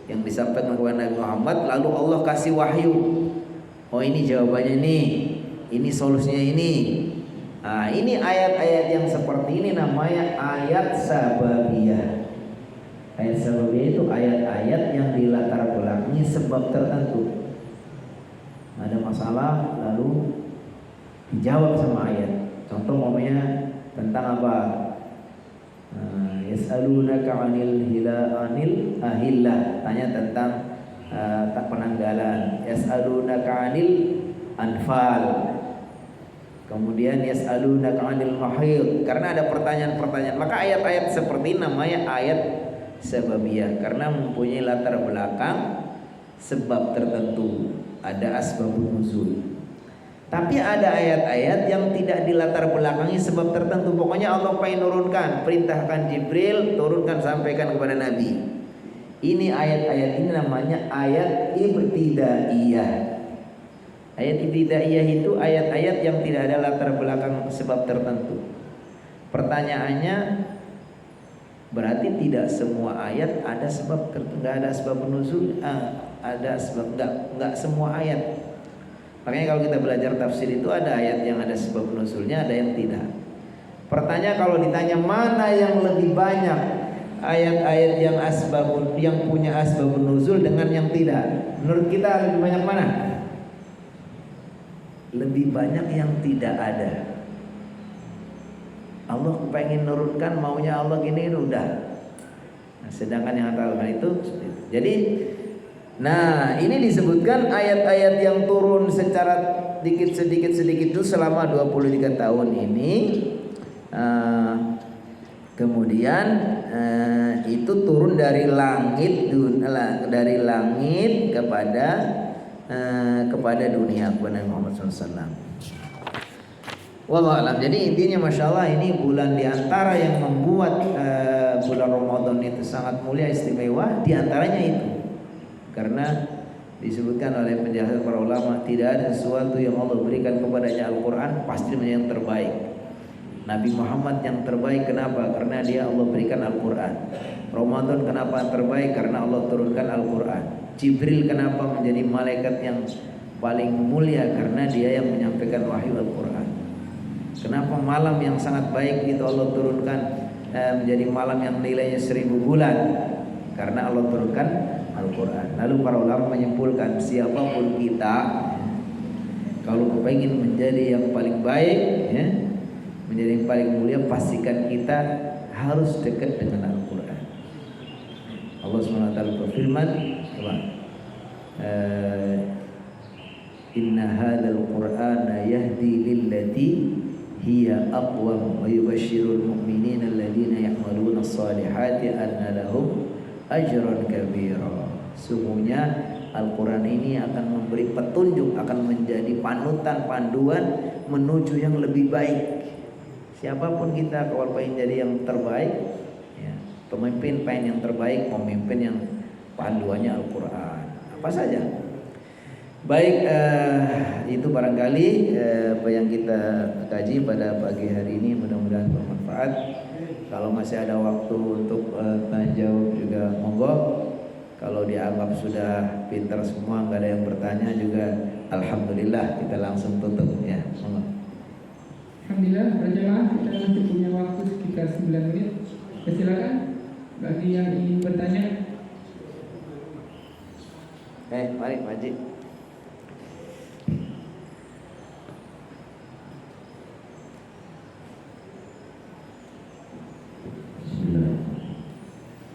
yang disampaikan kepada Nabi Muhammad, lalu Allah kasih wahyu. Oh, ini jawabannya nih, ini solusinya ini. Nah, ini ayat-ayat yang seperti ini namanya ayat sababiyah. Ayat sababiyah itu ayat-ayat yang dilatar belakangi sebab tertentu. Ada masalah lalu dijawab sama ayat. Contoh umpamanya tentang apa? Yas'alunaka 'anil ahillah, tanya tentang penanggalan. Yas'alunaka 'anil anfal. Kemudian yas'alunaka 'anil mahid, karena ada pertanyaan-pertanyaan. Maka ayat-ayat seperti ini namanya ayat sababiyah karena mempunyai latar belakang sebab tertentu, ada asbabun nuzul. Tapi ada ayat-ayat yang tidak dilatar belakangi sebab tertentu. Pokoknya Allah pengen nurunkan, perintahkan Jibril, turunkan, sampaikan kepada Nabi. Ini ayat-ayat ini namanya ayat ibtidaiyah. Ayat ibtidaiyah itu ayat-ayat yang tidak ada latar belakang sebab tertentu. Pertanyaannya, berarti tidak semua ayat ada sebab tertentu, nggak ada sebab nuzul, ada sebab, nggak semua ayat. Makanya kalau kita belajar tafsir itu ada ayat yang ada sebab nuzulnya, ada yang tidak. Pertanyaan, kalau ditanya mana yang lebih banyak ayat-ayat yang punya asbab nuzul dengan yang tidak, menurut kita lebih banyak mana? Lebih banyak yang tidak ada. Allah pengen nurunkan, maunya Allah gini udah. Nah, sedangkan yang tahu itu. Jadi, nah ini disebutkan ayat-ayat yang turun secara sedikit itu selama 23 tahun ini. Kemudian itu turun dari langit kepada dunia kepada Muhammad SAW. Wallahu a'lam. Jadi intinya masya Allah ini bulan diantara yang membuat bulan Ramadan itu sangat mulia istimewa, diantaranya itu karena disebutkan oleh penjelasan para ulama, tidak ada sesuatu yang Allah berikan kepadanya Al-Quran pasti menjadi yang terbaik. Nabi Muhammad yang terbaik, kenapa? Karena dia Allah berikan Al-Quran. Ramadan kenapa terbaik? Karena Allah turunkan Al-Quran. Jibril kenapa menjadi malaikat yang paling mulia? Karena dia yang menyampaikan wahyu Al-Quran. Kenapa malam yang sangat baik itu Allah turunkan menjadi malam yang nilainya 1000 bulan? Karena Allah turunkan Al-Quran. Lalu para ulama menyimpulkan, siapapun kita kalau kepingin menjadi yang paling baik, ya, menjadi yang paling mulia, pastikan kita harus dekat dengan Al-Quran. Allah SWT berfirman, Inna hadzal Qur'ana yahdi lillati hiya aqwam wa yubashshirul mu'minina alladziina ya'maluna as-salihati anna lahum ajran kabira. Sungguhnya Al-Quran ini akan memberi petunjuk, akan menjadi panutan, panduan menuju yang lebih baik. Siapapun kita kalau pengen jadi yang terbaik, ya, pemimpin pengen yang terbaik, pemimpin yang panduannya Al-Quran, apa saja. Baik, itu barangkali apa yang kita kaji pada pagi hari ini, mudah-mudahan bermanfaat. Kalau masih ada waktu untuk tanya jawab juga monggo. Kalau dianggap sudah pintar semua, nggak ada yang bertanya juga, alhamdulillah, kita langsung tutup ya. Monggo. Alhamdulillah, berjamaah kita masih punya waktu sekitar 9 menit. Silakan bagi yang ingin bertanya. Mari Pak Haji.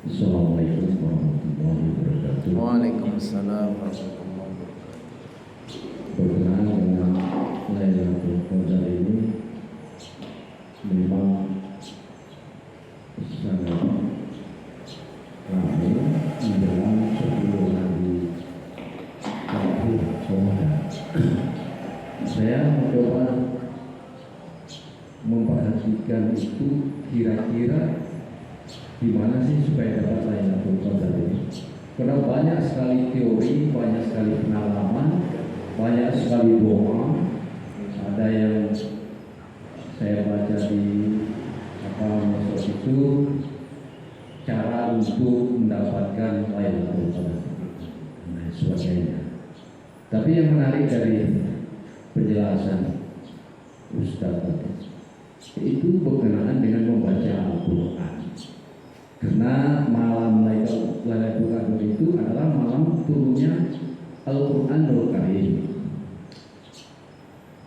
Assalamualaikum warahmatullahi wabarakatuh. Waalaikumsalam warahmatullahi wabarakatuh. Berkenaan dengan Lailatul Qadar ini memang sangat ramai menjelang 10 hari akhir Ramadan. Saya mencoba memperhatikan itu kira-kira gimana sih supaya dapat Lailatul Qadar ini? Karena banyak sekali teori, banyak sekali pengalaman, banyak sekali doa. Ada yang saya baca di medsos itu cara untuk mendapatkan Lailatul Qadar dan sebagainya. Tapi yang menarik dari penjelasan Ustaz itu berkenaan dengan membaca Al-Quran. Karena malam Lailatul Qadar itu adalah malam turunnya Al-Qur'anul Karim.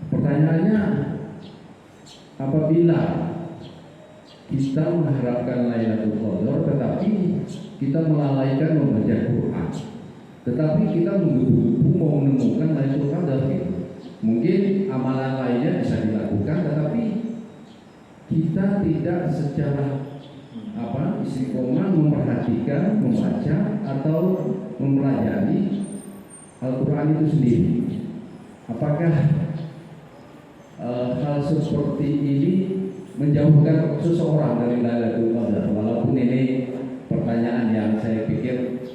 Pertanyaannya, apabila kita mengharapkan Lailatul Qadar tetapi kita melalaikan membaca Quran, tetapi kita menggebu-gebu mau menemukan Lailatul Qadar, mungkin amalan lainnya bisa dilakukan, tetapi kita tidak secara istiqomah memperhatikan, membaca atau mempelajari Al-Quran itu sendiri. Apakah hal seperti ini menjauhkan seseorang dari Lailatul Qadar? Walaupun ini pertanyaan yang saya pikir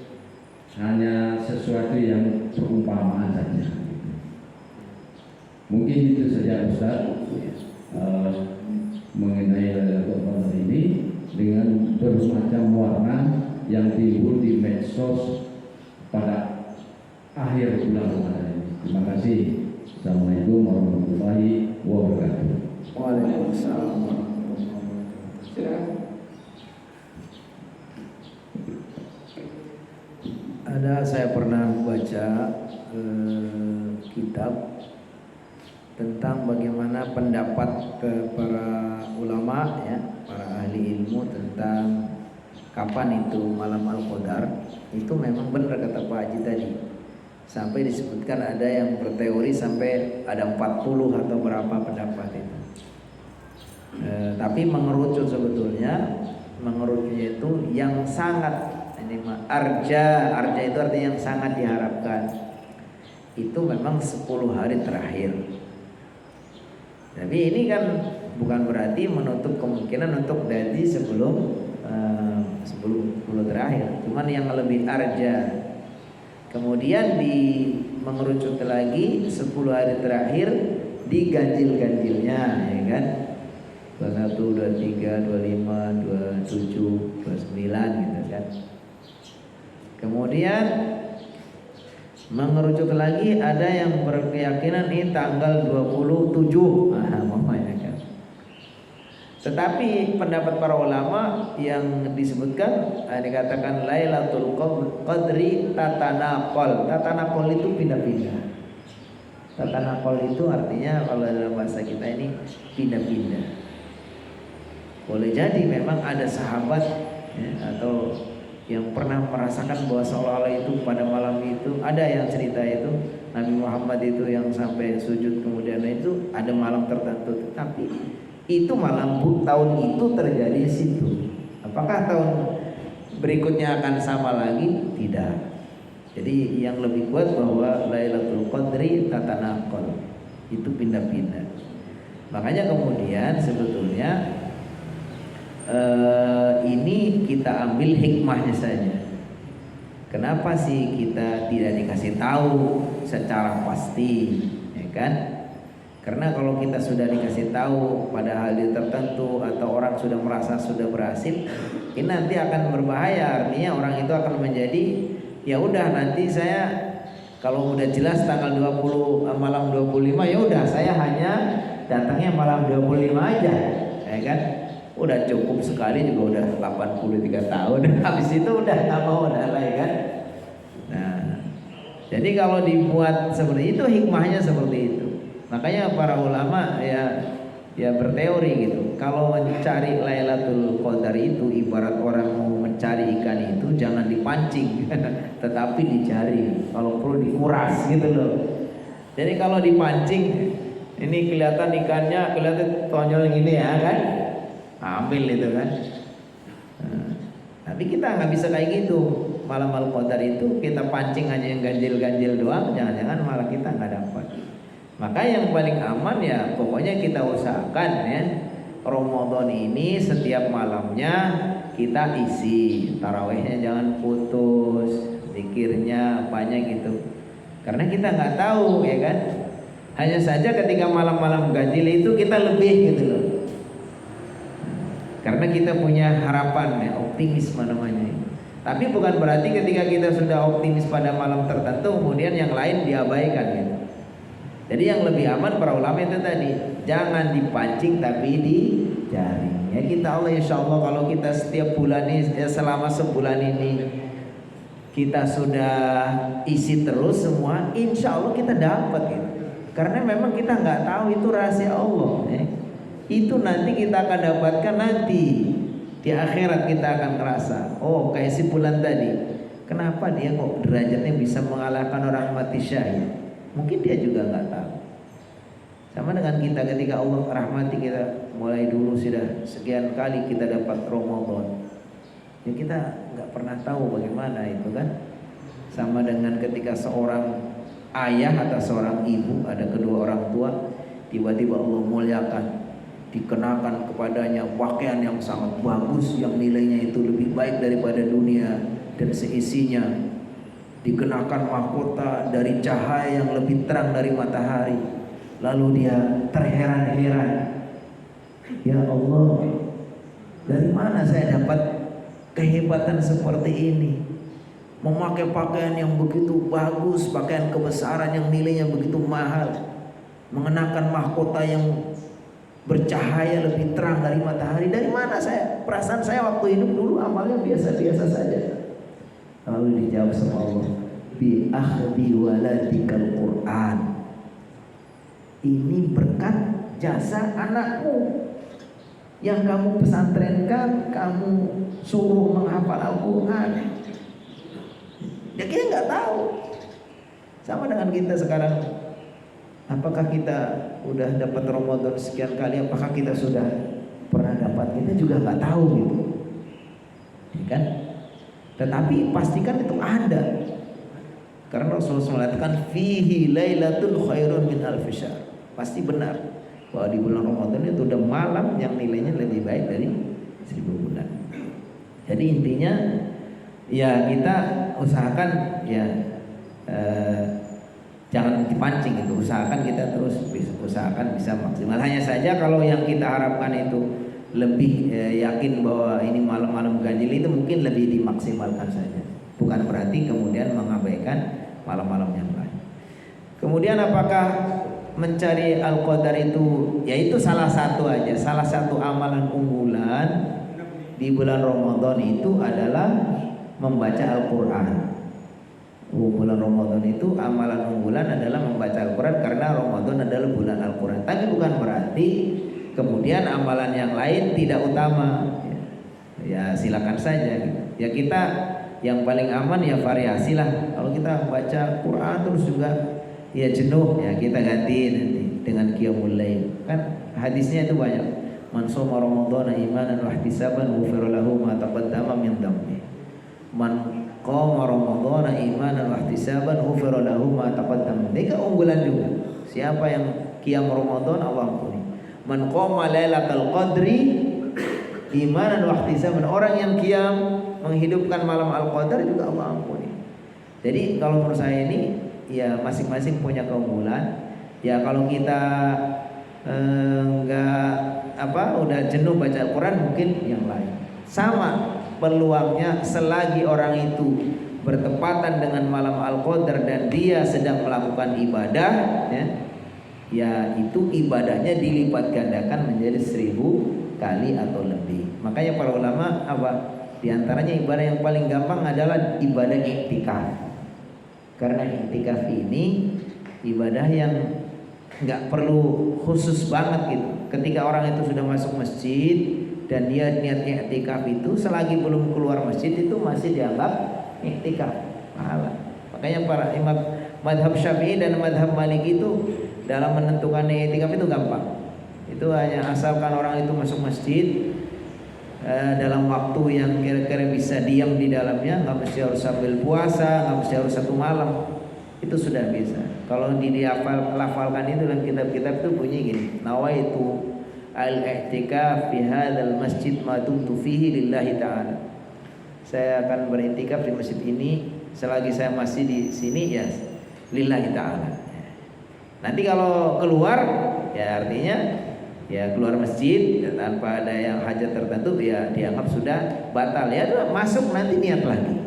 hanya sesuatu yang perumpamaan saja. Mungkin itu saja Ustaz mengenai Lailatul Qadar ini dengan bermacam warna yang timbul di medsos pada akhir bulan Ramadan ini. Terima kasih. Assalamualaikum warahmatullahi wabarakatuh. Waalaikumsalam. Silakan. Saya pernah baca kitab tentang bagaimana pendapat para ulama ya, para ahli ilmu tentang kapan itu malam Al-Qadar. Itu memang benar kata Pak Haji tadi. Sampai disebutkan ada yang berteori sampai ada 40 atau berapa pendapat itu. Tapi mengerucut sebetulnya, mengerucutnya itu yang sangat ini arja itu artinya yang sangat diharapkan. Itu memang 10 hari terakhir. Tapi ini kan bukan berarti menutup kemungkinan untuk jadi sebelum 10 terakhir. Cuman yang lebih arja. Kemudian mengerucut lagi 10 hari terakhir diganjil-ganjilnya, ya kan? 21, 23, 25, 27, 29 gitu kan. Kemudian mengerucut lagi ada yang berkeyakinan ini tanggal 27. Mamanya kan. Tetapi pendapat para ulama yang disebutkan dikatakan Lailatul Qadri tatanaqal. Tatanaqal itu pindah-pindah. Tatanaqal itu artinya kalau dalam bahasa kita ini pindah-pindah. Boleh jadi memang ada sahabat ya, atau yang pernah merasakan bahwa seolah-olah itu pada malam itu ada yang cerita itu Nabi Muhammad itu yang sampai sujud kemudian itu ada malam tertentu, tapi itu malam tahun itu terjadi di situ. Apakah tahun berikutnya akan sama lagi? Tidak. Jadi yang lebih kuat bahwa Lailatul Qadri tatanaqal, itu pindah-pindah. Makanya kemudian sebetulnya ini kita ambil hikmahnya saja. Kenapa sih kita tidak dikasih tahu secara pasti, ya kan? Karena kalau kita sudah dikasih tahu pada hal tertentu atau orang sudah merasa sudah berhasil, ini nanti akan berbahaya. Artinya orang itu akan menjadi ya udah nanti saya kalau udah jelas tanggal 20 malam 25 ya udah saya hanya datangnya malam 25 aja, ya kan? Udah cukup sekali juga udah 83 tahun. Habis itu udah nggak mau udah lah, ya kan? Nah, jadi kalau dibuat seperti itu hikmahnya seperti itu. Makanya para ulama ya berteori gitu. Kalau mencari Lailatul Qadar itu ibarat orang mau mencari ikan itu jangan dipancing, tetapi dicari. Kalau perlu dikuras gitu loh. Jadi kalau dipancing ini kelihatan ikannya kelihatan tonjol gini ya kan? Ambil itu kan. Nah, tapi kita nggak bisa kayak gitu. Malam Al-Qadar itu kita pancing aja yang ganjil-ganjil doang, jangan-jangan malah kita nggak dapat. Maka yang paling aman ya pokoknya kita usahakan ya Ramadan ini setiap malamnya kita isi, tarawihnya jangan putus, zikirnya apanya gitu. Karena kita nggak tahu ya kan. Hanya saja ketika malam-malam ganjil itu kita lebih gitu loh. Karena kita punya harapan ya, optimisme namanya. Tapi bukan berarti ketika kita sudah optimis pada malam tertentu kemudian yang lain diabaikan gitu. Jadi yang lebih aman para ulama itu tadi, jangan dipancing tapi dicari. Ya kita Allah insya Allah kalau kita setiap bulan ini selama sebulan ini kita sudah isi terus semua, insya Allah kita dapat gitu. Karena memang kita nggak tahu itu rahasia Allah. Itu nanti kita akan dapatkan nanti di akhirat kita akan merasa, oh kayak si bulan tadi, kenapa dia kok derajatnya bisa mengalahkan orang mati syahid? Mungkin dia juga nggak tahu. Sama dengan kita ketika Allah rahmati kita mulai dulu sudah sekian kali kita dapat Ramadan, ya kita nggak pernah tahu bagaimana itu kan. Sama dengan ketika seorang ayah atau seorang ibu ada kedua orang tua, tiba-tiba Allah muliakan, dikenakan kepadanya pakaian yang sangat bagus yang nilainya itu lebih baik daripada dunia dan seisinya, dikenakan mahkota dari cahaya yang lebih terang dari matahari, Lalu dia terheran-heran, ya Allah, dari mana saya dapat kehebatan seperti ini? Memakai pakaian yang begitu bagus, pakaian kebesaran yang nilainya begitu mahal, mengenakan mahkota yang bercahaya lebih terang dari matahari. Dari mana saya? Perasaan saya waktu hidup dulu amalnya biasa-biasa saja. Lalu dijawab sama Allah, bi akhdi waladikal Quran. Ini berkat jasa anakmu yang kamu pesantrenkan, kamu suruh menghafal Al-Quran. Ya kita nggak tahu. Sama dengan kita sekarang. Apakah kita udah dapat Ramadan sekian kali? Apakah kita sudah pernah dapat? Kita juga nggak tahu gitu, ya kan? Tetapi pastikan itu ada. Karena Rasulullah mengatakan fihi lailatul khairun min alfi syahr. Pasti benar bahwa di bulan Ramadan itu ada malam yang nilainya lebih baik dari 1000 bulan. Jadi intinya ya kita usahakan ya jangan dipancing itu, usahakan kita terus usahakan bisa maksimal. Hanya saja kalau yang kita harapkan itu lebih yakin bahwa ini malam-malam ganjil itu mungkin lebih dimaksimalkan saja. Bukan berarti kemudian mengabaikan malam-malam yang lain. Kemudian apakah mencari Al-Qadar itu yaitu salah satu aja, salah satu amalan unggulan di bulan Ramadan itu adalah membaca Al-Quran. Bulan Ramadan itu amalan unggulan adalah membaca Al-Quran karena Ramadan adalah bulan Al-Quran. Tapi bukan berarti kemudian amalan yang lain tidak utama. Ya silakan saja. Ya kita yang paling aman ya variasi lah. Kalau kita baca Quran terus juga ya jenuh, ya kita ganti nanti dengan qiyamul lail. Kan hadisnya itu banyak. Man shoma Ramadhana imanan wa ihtisaban ghufira lahu ma taqaddama min dhanbi. Man qama Ramadhana imanan wa ihtisaban ghufira lahu ma taqaddama. Ini keunggulan juga. Siapa yang qiyam Ramadan Allah ampuni. Man qama lailatul qadri imanan wa ihtisaban. Orang yang qiyam menghidupkan malam Al-Qadar juga Allah ampuni. Jadi kalau menurut saya ini ya masing-masing punya keunggulan. Ya kalau kita udah jenuh baca Al-Quran mungkin yang lain. Sama peluangnya selagi orang itu bertepatan dengan malam Al-Qadar dan dia sedang melakukan ibadah, ya itu ibadahnya dilipat gandakan menjadi 1000 kali atau lebih. Makanya para ulama di antaranya ibadah yang paling gampang adalah ibadah iktikaf. Karena iktikaf ini ibadah yang nggak perlu khusus banget gitu. Ketika orang itu sudah masuk masjid dan dia niat iktikaf itu, selagi belum keluar masjid itu masih dianggap iktikaf, pahala. Makanya para imam madhab Syafi'i dan madhab Maliki itu dalam menentukan iktikaf itu gampang. Itu hanya asalkan orang itu masuk masjid dalam waktu yang kira-kira bisa diam di dalamnya, nggak mesti harus sambil puasa, nggak mesti harus satu malam, itu sudah bisa. Kalau dilafalkan itu dalam kitab-kitab itu bunyi gini, nawaitu al-i'tikaf fi hadzal masjid ma dumtu fihi lillahi ta'ala. Saya akan beriktikaf di masjid ini selagi saya masih di sini ya lillahi ta'ala. Nanti kalau keluar ya artinya ya keluar masjid tanpa ada yang hajat tertentu ya dianggap sudah batal, ya masuk nanti niat lagi.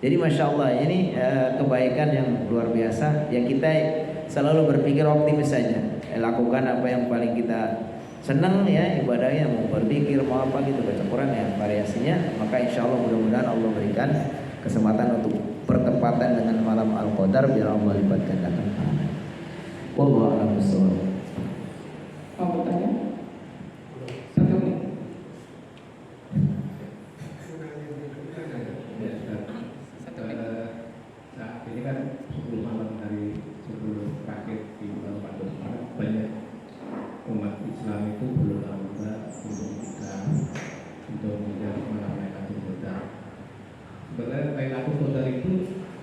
Jadi Masya Allah ini kebaikan yang luar biasa yang kita selalu berpikir optimis saja, lakukan apa yang paling kita senang ya, ibadahnya mau berpikir mau apa gitu, baca Quran ya variasinya. Maka insya Allah mudah-mudahan Allah berikan kesempatan untuk bertepatan dengan malam Al-Qadar biar Allah lipat gandakan pahala. Wallahu a'lam bishawab. Mau bertanya? 1 menit. Nah, ini kan 10 malam hari sebelum terakhir di bulan Ramadan, banyak umat Islam itu belum lama untuk menjadi malam Lailatul Qadar. Sebenarnya Lailatul Qadar itu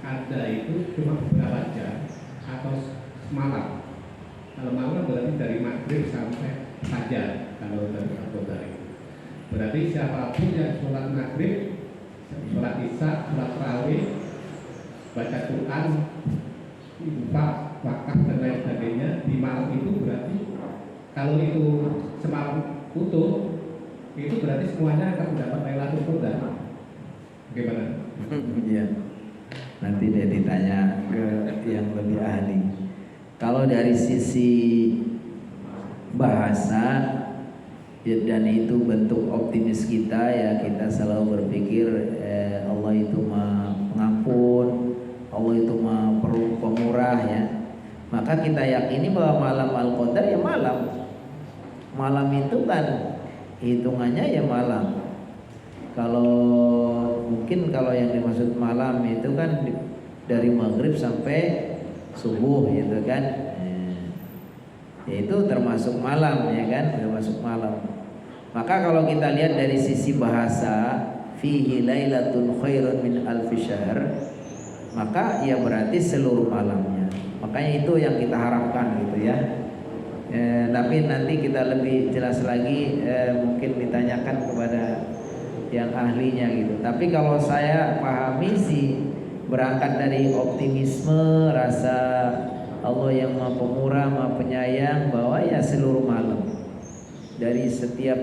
ada itu cuma beberapa jam atau semalam. Kalau malam berarti dari maghrib sampai fajar. Kalau dari Qadar itu berarti siapapun yang sholat maghrib, sholat isya, sholat tarawih, baca Quran, infak, wakaf dan lain sebagainya di malam itu, berarti kalau itu semalam utuh itu berarti semuanya akan mendapat Lailatul Qadar. Bagaimana? Iya. Nanti dia ditanya ke yang lebih ahli. Kalau dari sisi bahasa ya, dan itu bentuk optimis kita ya, kita selalu berpikir Allah itu Maha Pengampun, Allah itu Maha Pemurah ya. Maka kita yakini bahwa malam Al-Qadar ya malam itu kan hitungannya ya malam. Kalau mungkin kalau yang dimaksud malam itu kan dari maghrib sampai subuh gitu kan, ya itu termasuk malam ya kan, termasuk malam. Maka kalau kita lihat dari sisi bahasa, fihi lailatun khairun min alfi syahr, maka ya berarti seluruh malamnya. Makanya itu yang kita harapkan gitu ya. Tapi nanti kita lebih jelas lagi, mungkin ditanyakan kepada yang ahlinya gitu. Tapi kalau saya pahami sih, berangkat dari optimisme, rasa Allah yang Maha Pemurah, Maha Penyayang, bahwa ya seluruh malam dari setiap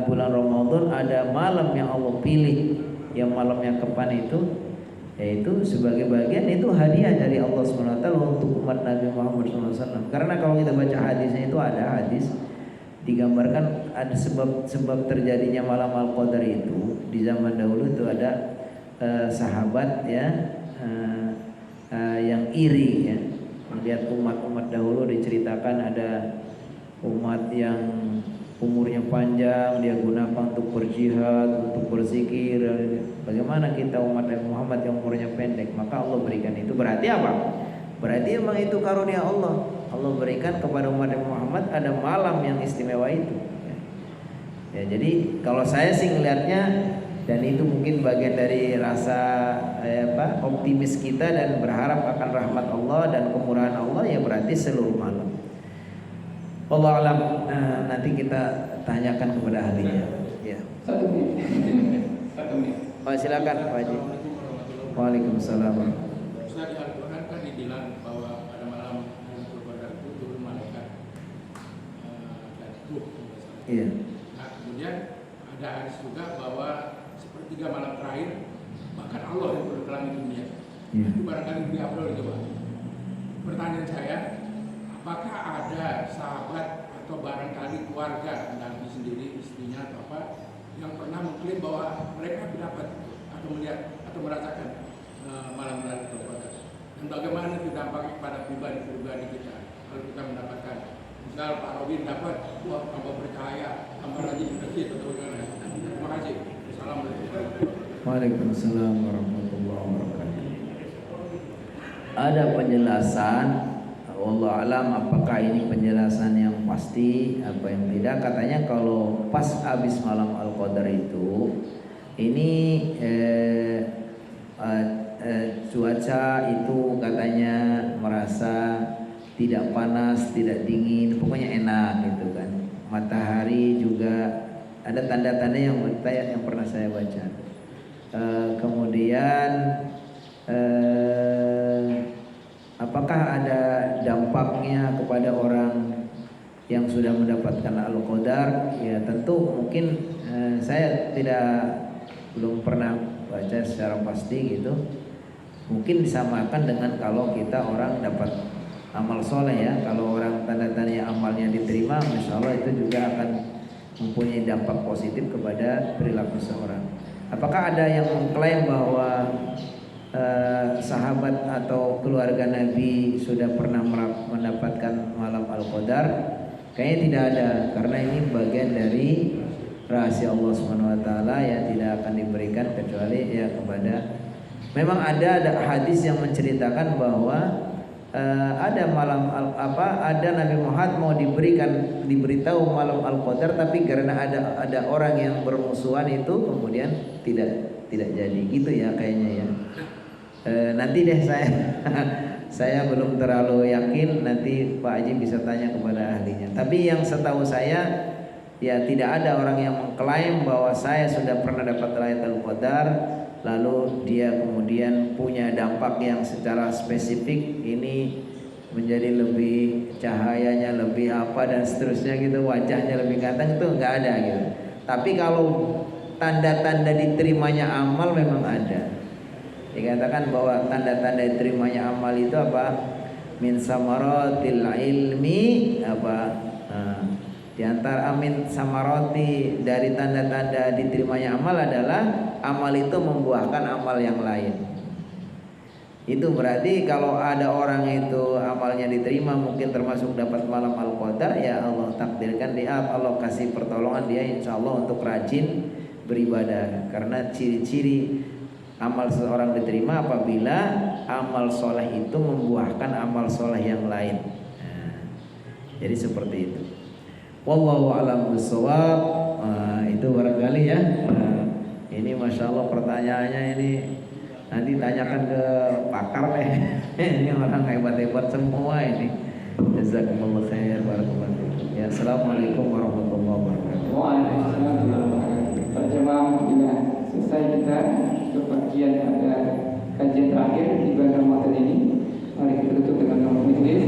bulan Ramadan ada malam yang Allah pilih, yang malamnya kapan itu, yaitu sebagai bagian itu hadiah dari Allah SWT untuk umat Nabi Muhammad SAW. Karena kalau kita baca hadisnya itu ada hadis digambarkan ada sebab terjadinya malam Al-Qadar itu di zaman dahulu itu ada sahabat ya yang iri ya, melihat umat-umat dahulu diceritakan ada umat yang umurnya panjang dia gunakan untuk berjihad, untuk berzikir. Bagaimana kita umat Nabi Muhammad yang umurnya pendek? Maka Allah berikan itu. Berarti apa? Berarti emang itu karunia Allah. Allah berikan kepada umat Muhammad ada malam yang istimewa itu. Ya, jadi kalau saya sih ngelihatnya, dan itu mungkin bagian dari rasa optimis kita dan berharap akan rahmat Allah dan kemurahan Allah, ya berarti seluruh malam. Allah alam. Nanti kita tanyakan kepada ahlinya. Ya. 1 menit. 1 menit. Oh, silakan Pak Haji. Waalaikumsalam. Ustaz, di Al-Quran kan dibilang bahwa pada malam Lailatul Qadar itu turun malaikat dan ruh. Iya. Nah, kemudian ada hadis juga bahwa sepertiga malam terakhir bahkan Allah yang turun ke langit dunia. Iya. Itu barangkali lebih afdal itu, Pak. Pertanyaan saya, apakah ada sahabat atau barangkali keluarga Nabi sendiri, istrinya atau apa, yang pernah mengklaim bahwa mereka mendapat atau melihat atau merasakan malam Lailatul Qadar? Dan bagaimana itu dampaknya kepada pribadi kita kalau kita mendapatkan, misal Pak Robin dapat, wah tambah percaya, tambah lagi bersih atau bagaimana? Terima kasih. Assalamualaikum. Waalaikumsalam warahmatullahi wabarakatuh. Ada penjelasan, wallahu alam apakah ini penjelasan yang pasti apa yang tidak. Katanya kalau pas habis malam Al-Qadar itu ini cuaca itu katanya merasa tidak panas, tidak dingin, pokoknya enak gitu kan. Matahari juga ada tanda-tanda yang pernah saya baca. Kemudian apakah ada dampaknya kepada orang yang sudah mendapatkan Al-Qadar? Ya tentu mungkin saya belum pernah baca secara pasti gitu. Mungkin disamakan dengan kalau kita orang dapat amal soleh ya. Kalau orang tanda-tanda amalnya diterima, insya Allah itu juga akan mempunyai dampak positif kepada perilaku seorang. Apakah ada yang mengklaim bahwa sahabat atau keluarga Nabi sudah pernah mendapatkan malam Al-Qadar? Kayaknya tidak ada, karena ini bagian dari rahasia Allah SWT yang tidak akan diberikan kecuali ya kepada. Memang ada hadis yang menceritakan bahwa ada malam ada Nabi Muhammad mau diberitahu malam Al-Qadar, tapi karena ada orang yang bermusuhan itu kemudian tidak jadi gitu ya kayaknya ya. Nanti deh saya belum terlalu yakin, nanti Pak Haji bisa tanya kepada ahlinya. Tapi yang setahu saya ya tidak ada orang yang mengklaim bahwa saya sudah pernah dapat Lailatul Qadar lalu dia kemudian punya dampak yang secara spesifik ini menjadi lebih cahayanya lebih apa dan seterusnya gitu, wajahnya lebih ganteng, itu nggak ada gitu. Tapi kalau tanda-tanda diterimanya amal memang ada. Dikatakan bahwa tanda-tanda diterimanya amal itu apa? Min samaratil ilmi apa? Di antara amin samaroti dari tanda-tanda diterimanya amal adalah amal itu membuahkan amal yang lain. Itu berarti kalau ada orang itu amalnya diterima, mungkin termasuk dapat malam al-qadar, ya Allah takdirkan dia, Allah kasih pertolongan dia insya Allah untuk rajin beribadah. Karena ciri-ciri amal seseorang diterima apabila amal soleh itu membuahkan amal soleh yang lain. Jadi seperti itu. Wallahu a'lam bishawab. Itu barangkali ya. Ini masya Allah pertanyaannya ini nanti tanyakan ke pakar deh. Ini orang hebat-hebat semua ini. Jazakumullah khair, barakallahu fikum. Ya, assalamualaikum warahmatullahi wabarakatuh. Waalaikumsalam warahmatullahi wabarakatuh. Para jemaah, bila selesai kita untuk bagian pada kajian terakhir di bulan Ramadan ini, mari kita tutup dengan majelis.